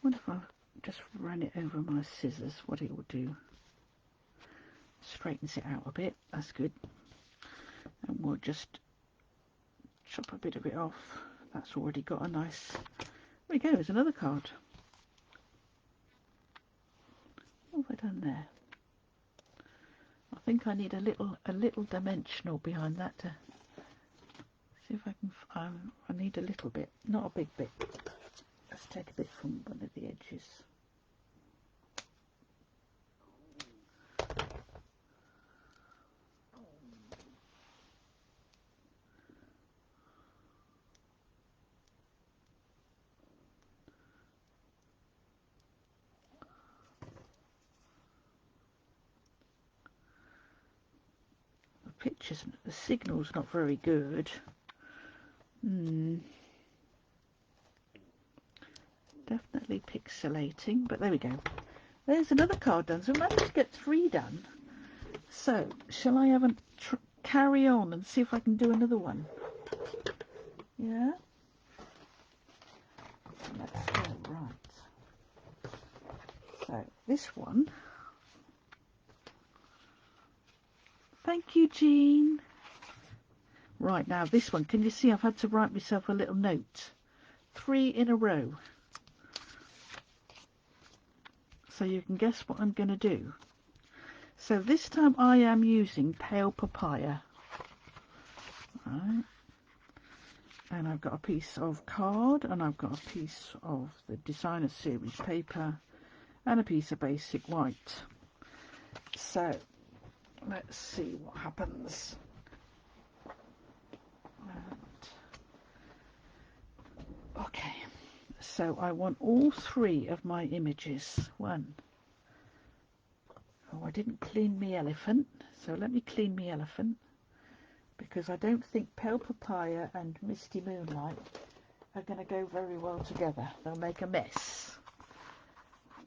What if I just ran it over my scissors, what it will do? Straightens it out a bit, that's good. And we'll just chop a bit of it off. That's already got a nice, there we go, there's another card. What have I done there? I think I need a little dimensional behind that to see if I can, I need a little bit, not a big bit. Let's take a bit from one of the edges. Pictures, the signal's not very good. Definitely pixelating, but there we go. There's another card done, so we managed to get 3 done. So, shall I have a carry on and see if I can do another one? Yeah? Let's go, right. So, this one. Thank you, Jean. Right, now this one, can you see I've had to write myself a little note? 3 in a row. So you can guess what I'm going to do. So this time I am using pale papaya. Right. And I've got a piece of card, and I've got a piece of the designer series paper, and a piece of basic white. So let's see what happens. Okay, so I want all 3 of my images. One. Oh, I didn't clean me elephant, so let me clean me elephant, because I don't think pale papaya and misty moonlight are going to go very well together. They'll make a mess.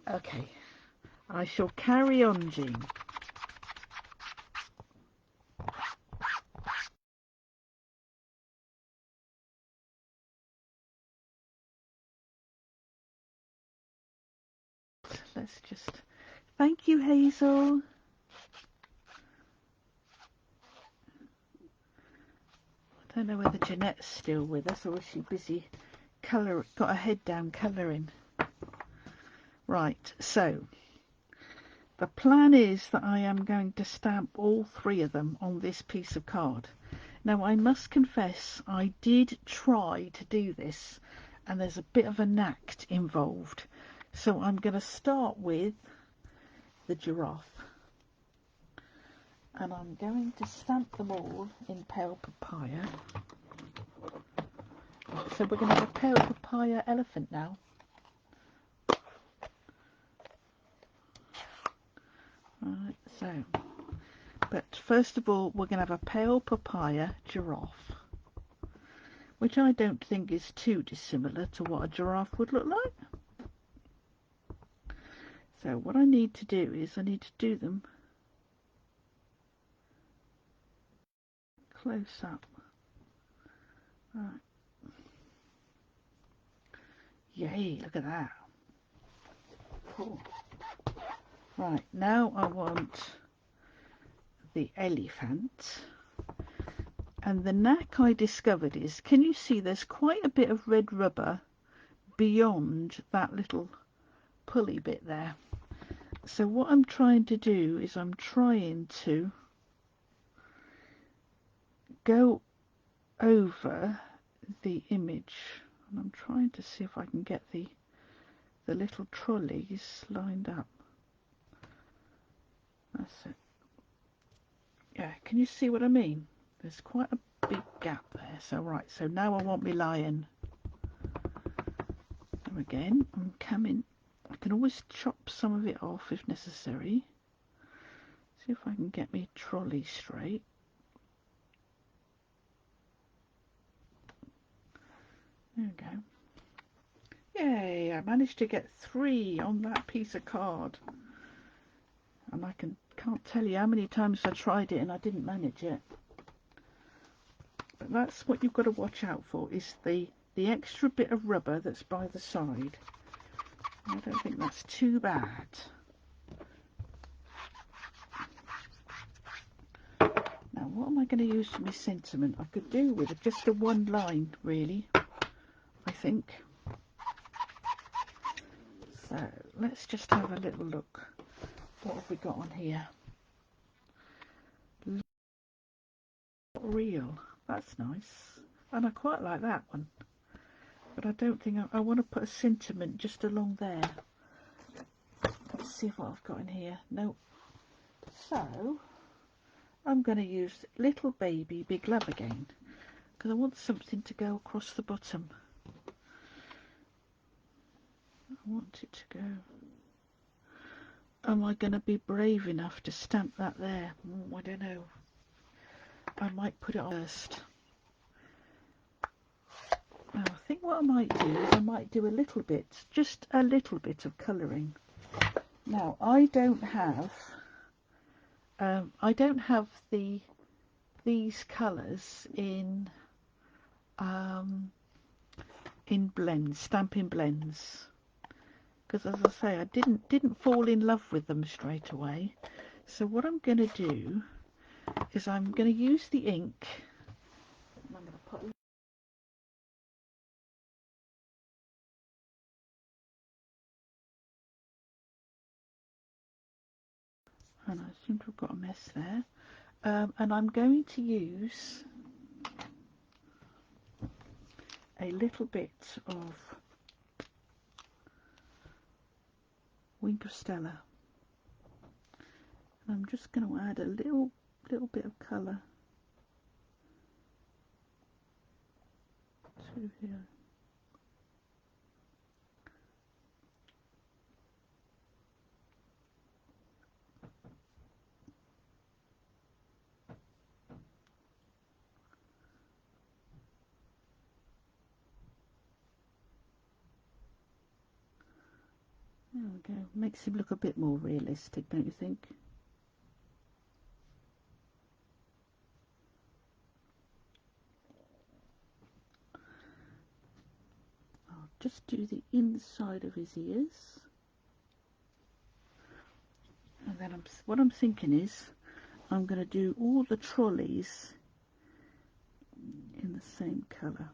Okay, I shall carry on, Jean. let's just... Thank you, Hazel. I don't know whether Jeanette's still with us or is she busy got her head down colouring. Right, so the plan is that I am going to stamp all three of them on this piece of card. Now, I must confess, I did try to do this, and there's a bit of a knack involved. So I'm going to start with the giraffe. And I'm going to stamp them all in pale papaya. So we're going to have a pale papaya elephant now. Right, so, but first of all, we're going to have a pale papaya giraffe, which I don't think is too dissimilar to what a giraffe would look like. So what I need to do is I need to do them close up. Right. Yay, look at that. Cool. Right, now I want the elephant. And the knack I discovered is, can you see there's quite a bit of red rubber beyond that little pulley bit there? So what I'm trying to do is I'm trying to go over the image, and I'm trying to see if I can get the little trolleys lined up. That's it. Yeah, can you see what I mean? There's quite a big gap there. So right, so now I want my lion. And again, I'm coming. I can always chop some of it off if necessary. See if I can get my trolley straight. There we go. Yay, I managed to get 3 on that piece of card. And I can't tell you how many times I tried it and I didn't manage it. But that's what you've got to watch out for, is the extra bit of rubber that's by the side. I don't think that's too bad. Now, what am I going to use for my sentiment? I could do with just a one line, really, I think. So, let's just have a little look. What have we got on here? Real. That's nice. And I quite like that one. But I don't think I want to put a sentiment just along there. Let's see what I've got in here. Nope. So, I'm going to use Little Baby Big Love again, because I want something to go across the bottom. I want it to go. Am I going to be brave enough to stamp that there? I don't know. I might put it on first. Now, I think what I might do is I might do a little bit, just a little bit of colouring. Now, I don't have these colours in blends, stamping blends, because as I say, I didn't fall in love with them straight away. So what I'm going to do is I'm going to use the ink. And I'm going to put and I seem to have got a mess there. And I'm going to use a little bit of Wink of Stella. And I'm just going to add a little bit of colour to here. There we go. Makes him look a bit more realistic, don't you think? I'll just do the inside of his ears. And then what I'm thinking is I'm going to do all the trolleys in the same colour.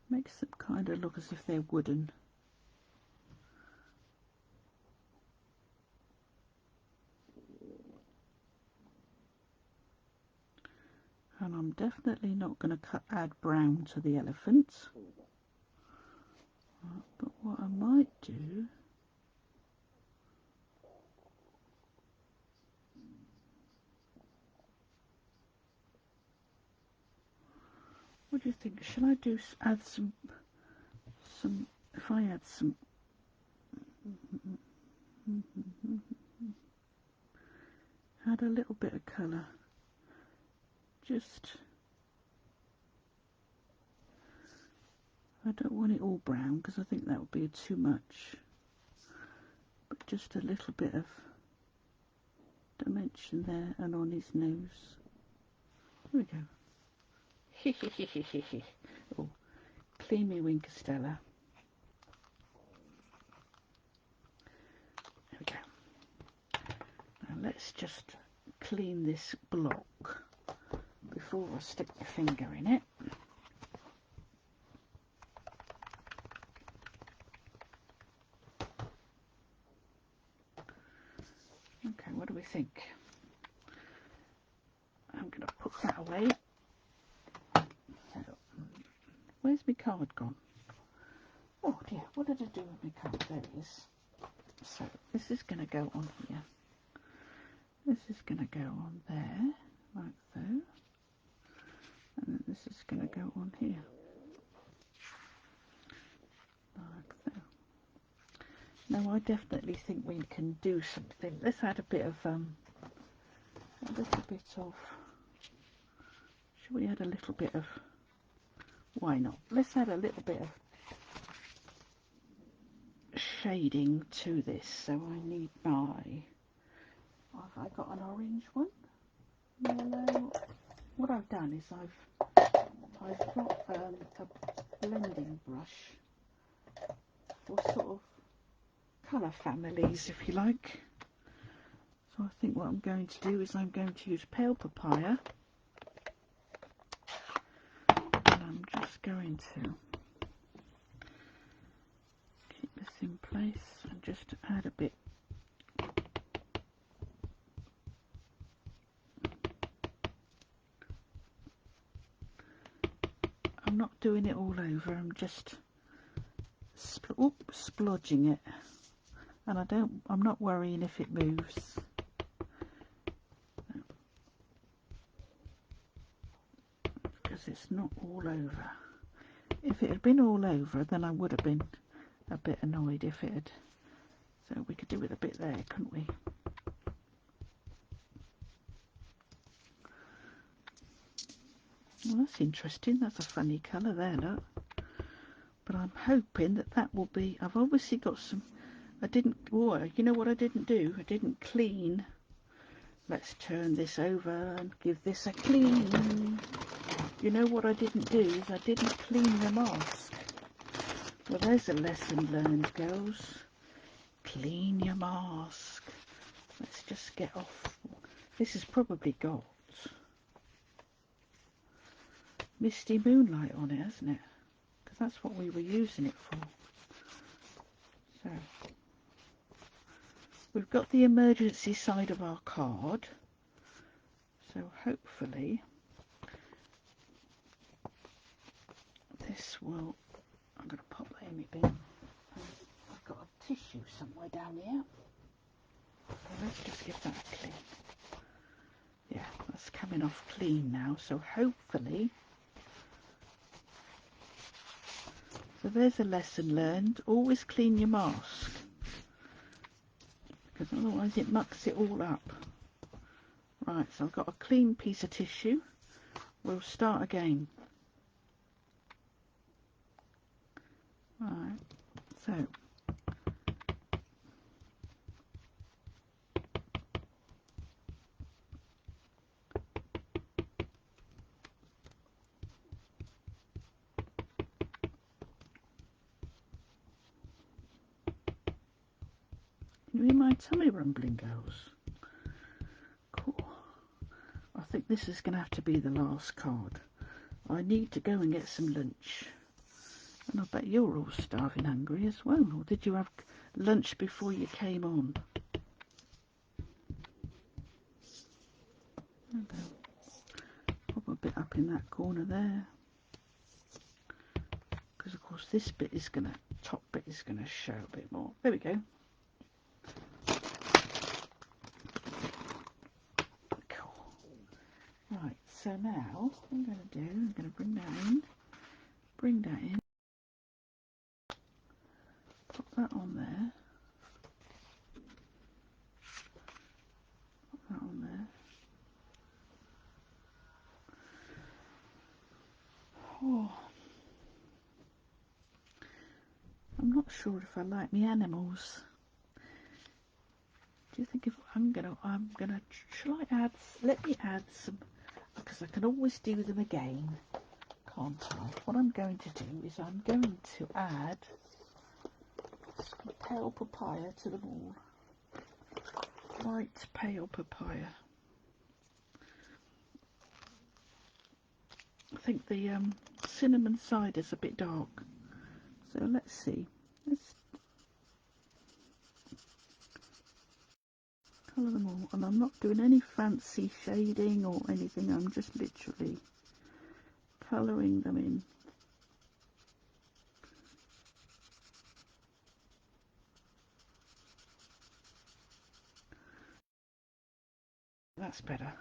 Makes them kind of look as if they're wooden. And I'm definitely not going to add brown to the elephants. But what I might do, what do you think? Shall I add some, if I add some, add a little bit of colour, just, I don't want it all brown because I think that would be too much, but just a little bit of dimension there and on his nose. There we go. Oh, clean me wing, Stella. There we go. Now let's just clean this block before I stick my finger in it. Okay, what do we think? I'm going to put that away. So, where's my card gone? Oh dear, what did I do with my card? There it is. So this is going to go on here. This is going to go on there, like so. And then this is going to go on here, like so. Now I definitely think we can do something. Let's add a bit of, should we add a little bit of, why not? Let's add a little bit of shading to this. So I need have I got an orange one? Yellow. What I've done is I've got a blending brush for sort of colour families, if you like. So I think what I'm going to do is I'm going to use pale papaya, and I'm just going to keep this in place and just add a bit. I'm not doing it all over, I'm just splodging it, and I'm not worrying if it moves. Because it's not all over. If it had been all over, then I would have been a bit annoyed if it had. So we could do with a bit there, couldn't we? Well, that's interesting. That's a funny colour there, look. But I'm hoping that will be. I've obviously got some. I didn't. Oh, you know what I didn't do? I didn't clean. Let's turn this over and give this a clean. You know what I didn't do is I didn't clean the mask. Well, there's a lesson learned, girls. Clean your mask. Let's just get off. This has probably got misty moonlight on it, hasn't it? Because that's what we were using it for. So we've got the emergency side of our card. So hopefully this will. I'm going to pop that in my bin. I've got a tissue somewhere down here. So let's just give that a clean. Yeah, that's coming off clean now. So hopefully. So there's a lesson learned. Always clean your mask, because otherwise it mucks it all up. Right, so I've got a clean piece of tissue. We'll start again. Right, so You hear my tummy rumbling, girls? Cool. I think this is going to have to be the last card. I need to go and get some lunch. And I bet you're all starving hungry as well. Or did you have lunch before you came on? Okay. Pop a bit up in that corner there. Because of course this bit is going to, top bit is going to show a bit more. There we go. Cool. Right, so now what I'm going to do, I'm going to bring that in. Put that on there. Put that on there. Oh, I'm not sure if I like my animals. Do you think if I'm gonna, shall I add, let me add some, because I can always do them again, can't I? What I'm going to do is I'm going to add some pale papaya to them all. Light pale papaya. I think the cinnamon side is a bit dark. So let's see. Let's colour them all. And I'm not doing any fancy shading or anything. I'm just literally colouring them in. That's better.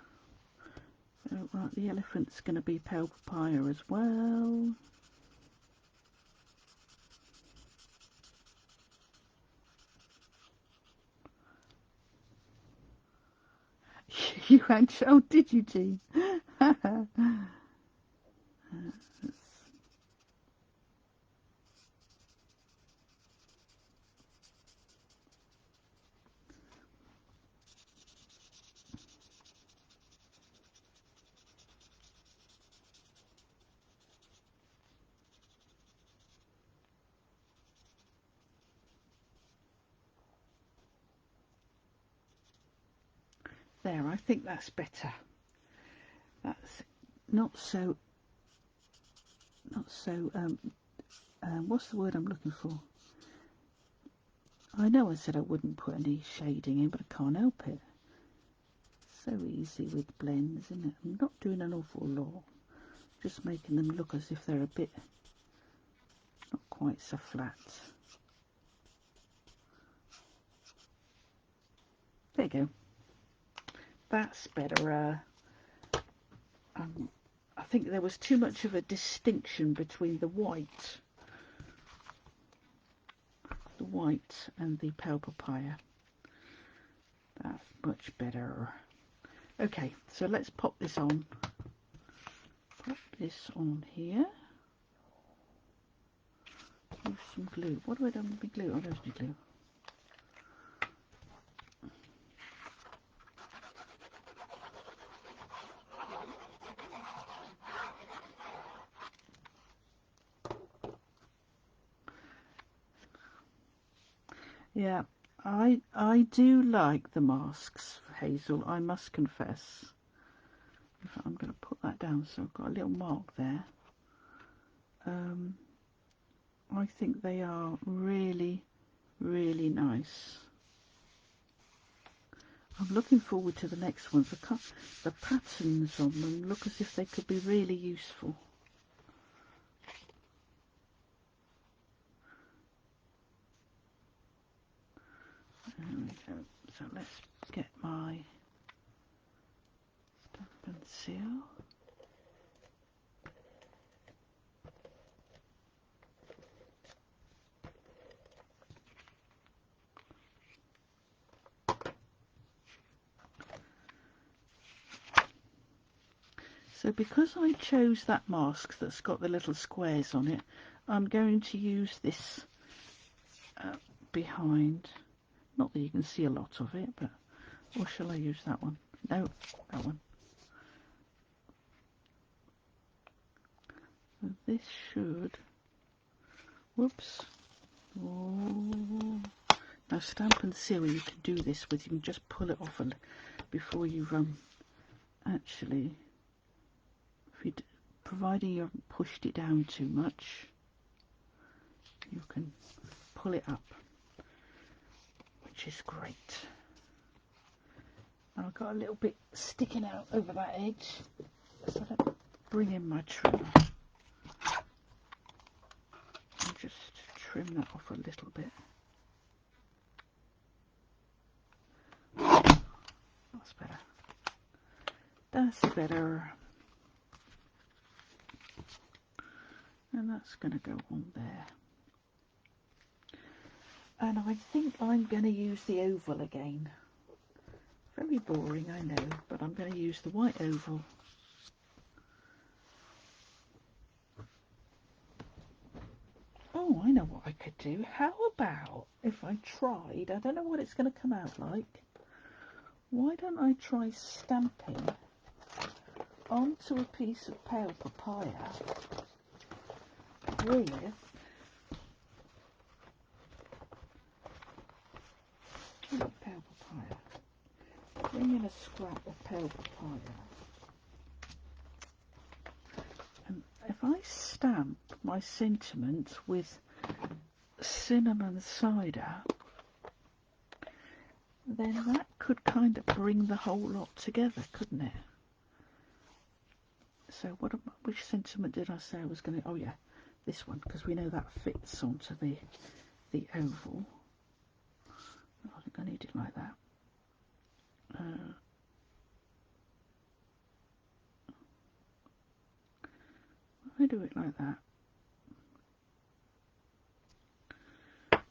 So, right, the elephant's going to be pale papaya as well. You had, oh, did you, Jean? There, I think that's better. That's not so, what's the word I'm looking for? I know I said I wouldn't put any shading in, but I can't help it. So easy with blends, isn't it? I'm not doing an awful lot. Just making them look as if they're a bit, not quite so flat. There you go. That's better. I think there was too much of a distinction between the white and the pale papaya. That's much better. Okay, so let's pop this on. Pop this on here. Use some glue. What do I do with my glue? Oh, there's my glue. Yeah, I do like the masks, Hazel, I must confess. In fact, I'm going to put that down so I've got a little mark there. I think they are really, really nice. I'm looking forward to the next ones. The patterns on them look as if they could be really useful. There we go. So let's get my stamp and seal. So because I chose that mask that's got the little squares on it, I'm going to use this behind. Not that you can see a lot of it, but, or shall I use that one? No, that one. So this should, whoops, oh, Now stamp and seal, you can do this with, you can just pull it off before you actually, if you providing you haven't pushed it down too much, you can pull it up, which is great. And I've got a little bit sticking out over that edge, so I don't bring in my trimmer and just trim that off a little bit. That's better. That's better. And that's going to go on there. And I think I'm going to use the oval again. Very boring, I know, but I'm going to use the white oval. Oh, I know what I could do. How about if I tried, I don't know what it's going to come out like. Why don't I try stamping onto a piece of pale papaya with pale papaya. Bring in a scrap of pale papaya. And if I stamp my sentiments with cinnamon cider, then that could kind of bring the whole lot together, couldn't it? So which sentiment did I say I was going to... Oh yeah, this one, because we know that fits onto the oval. I think I need it like that. I do it like that.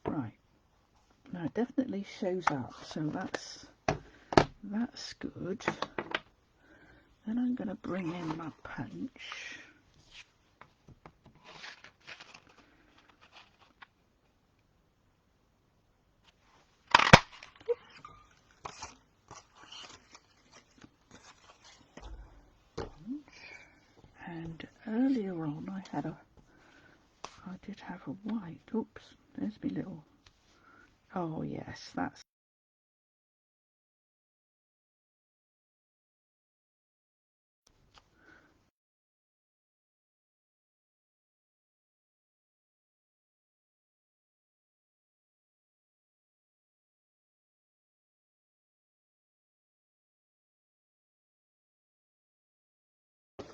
Right. Now it definitely shows up, so that's good. Then I'm going to bring in my punch. And earlier on I did have a white. Oops, there's my little... Oh yes, that's...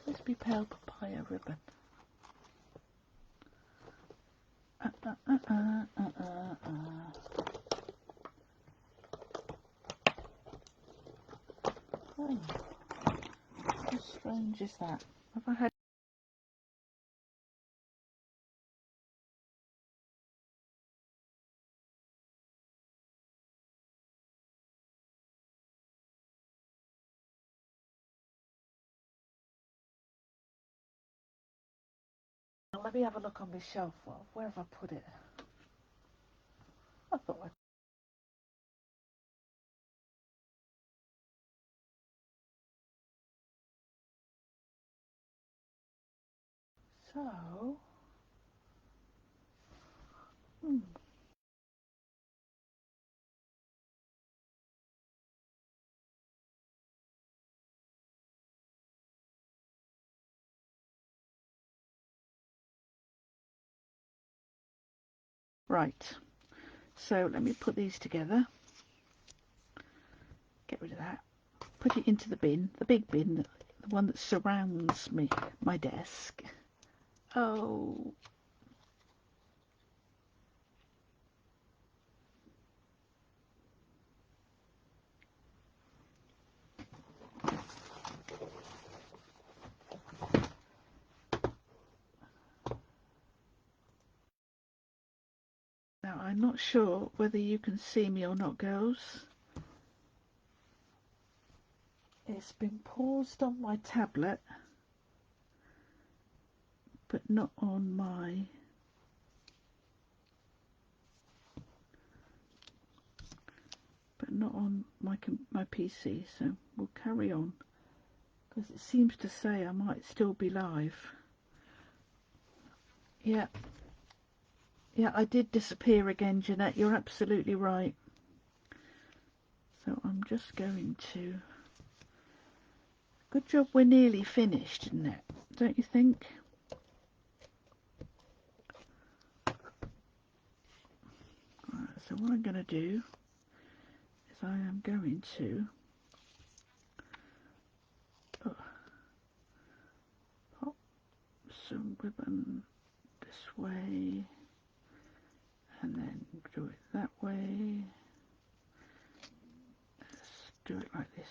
Let's be pale papaya ribbon. Oh, how strange is that? Have I had... Let me have a look on my shelf. Where have I put it? I thought I... So... Right. So let me put these together. Get rid of that. Put it into the bin, the big bin, the one that surrounds me, my desk. Oh. Now I'm not sure whether you can see me or not, girls. It's been paused on my tablet, but not on my my PC. So we'll carry on because it seems to say I might still be live. Yeah. Yeah, I did disappear again, Jeanette. You're absolutely right. So I'm just going to... Good job we're nearly finished, isn't it? Don't you think? Right, so what I'm going to do is I am going to pop some ribbon this way and then do it that way. Let's do it like this.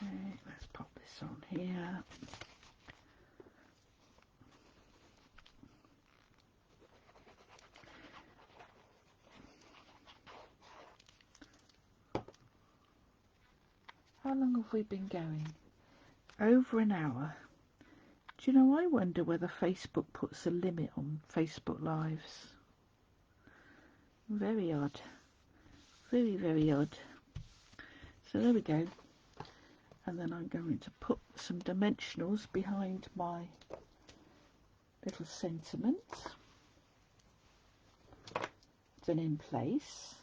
Okay, let's pop this on here. How long have we been going? Over an hour. Do you know, I wonder whether Facebook puts a limit on Facebook Lives. Very odd. Very, very odd. So there we go. And then I'm going to put some dimensionals behind my little sentiment. Then in place.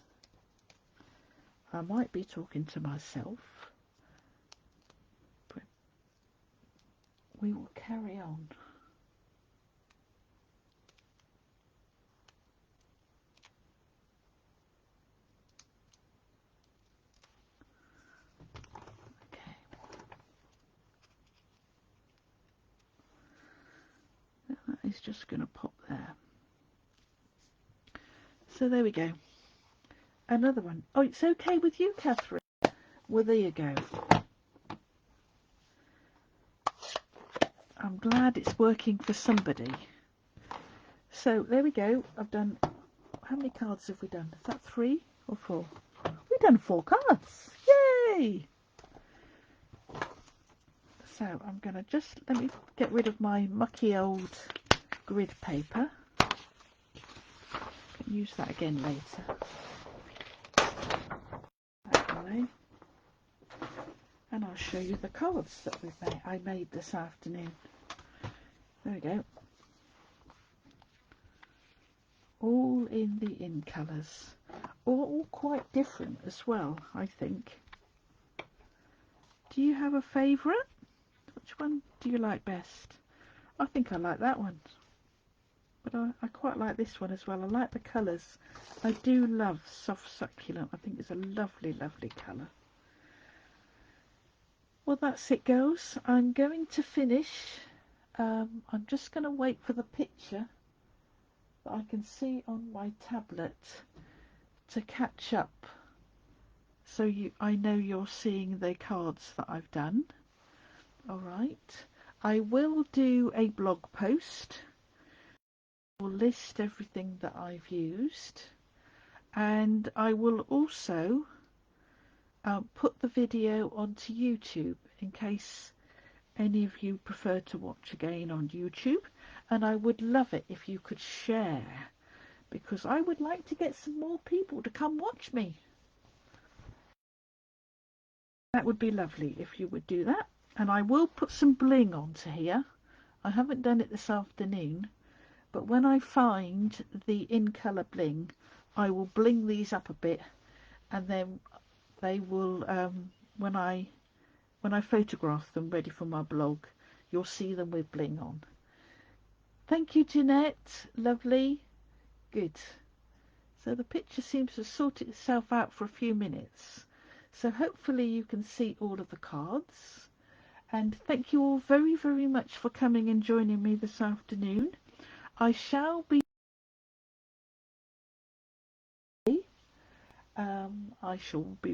I might be talking to myself, but we will carry on. Okay. That is just going to pop there. So there we go. Another one. Oh, it's okay with you, Catherine. Well, there you go. I'm glad it's working for somebody. So there we go. I've done, how many cards have we done? Is that 3 or 4? We've done 4 cards. Yay! So I'm going to just, let me get rid of my mucky old grid paper. Can use that again later. That way. And I'll show you the cards that I made this afternoon. There we go. All in the in colours. All quite different as well, I think. Do you have a favourite? Which one do you like best? I think I like that one. But I quite like this one as well. I like the colours. I do love soft succulent. I think it's a lovely, lovely colour. Well, that's it, girls. I'm going to finish. I'm just going to wait for the picture that I can see on my tablet to catch up. So I know you're seeing the cards that I've done. All right. I will do a blog post. I will list everything that I've used. And I will also put the video onto YouTube in case any of you prefer to watch again on YouTube. And I would love it if you could share, because I would like to get some more people to come watch me. That would be lovely if you would do that. And I will put some bling onto here. I haven't done it this afternoon, but when I find the in colour bling, I will bling these up a bit, and then they will, when I photograph them ready for my blog, you'll see them with bling on. Thank you, Jeanette. Lovely. Good. So the picture seems to sort itself out for a few minutes. So hopefully you can see all of the cards. And thank you all very, very much for coming and joining me this afternoon. I shall be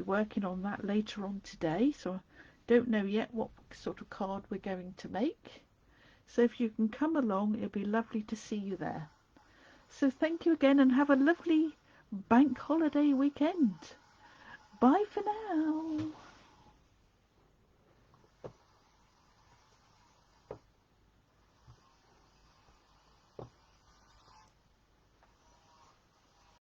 working on that later on today, so I don't know yet what sort of card we're going to make. So if you can come along, it'll be lovely to see you there. So thank you again and have a lovely bank holiday weekend. Bye for now.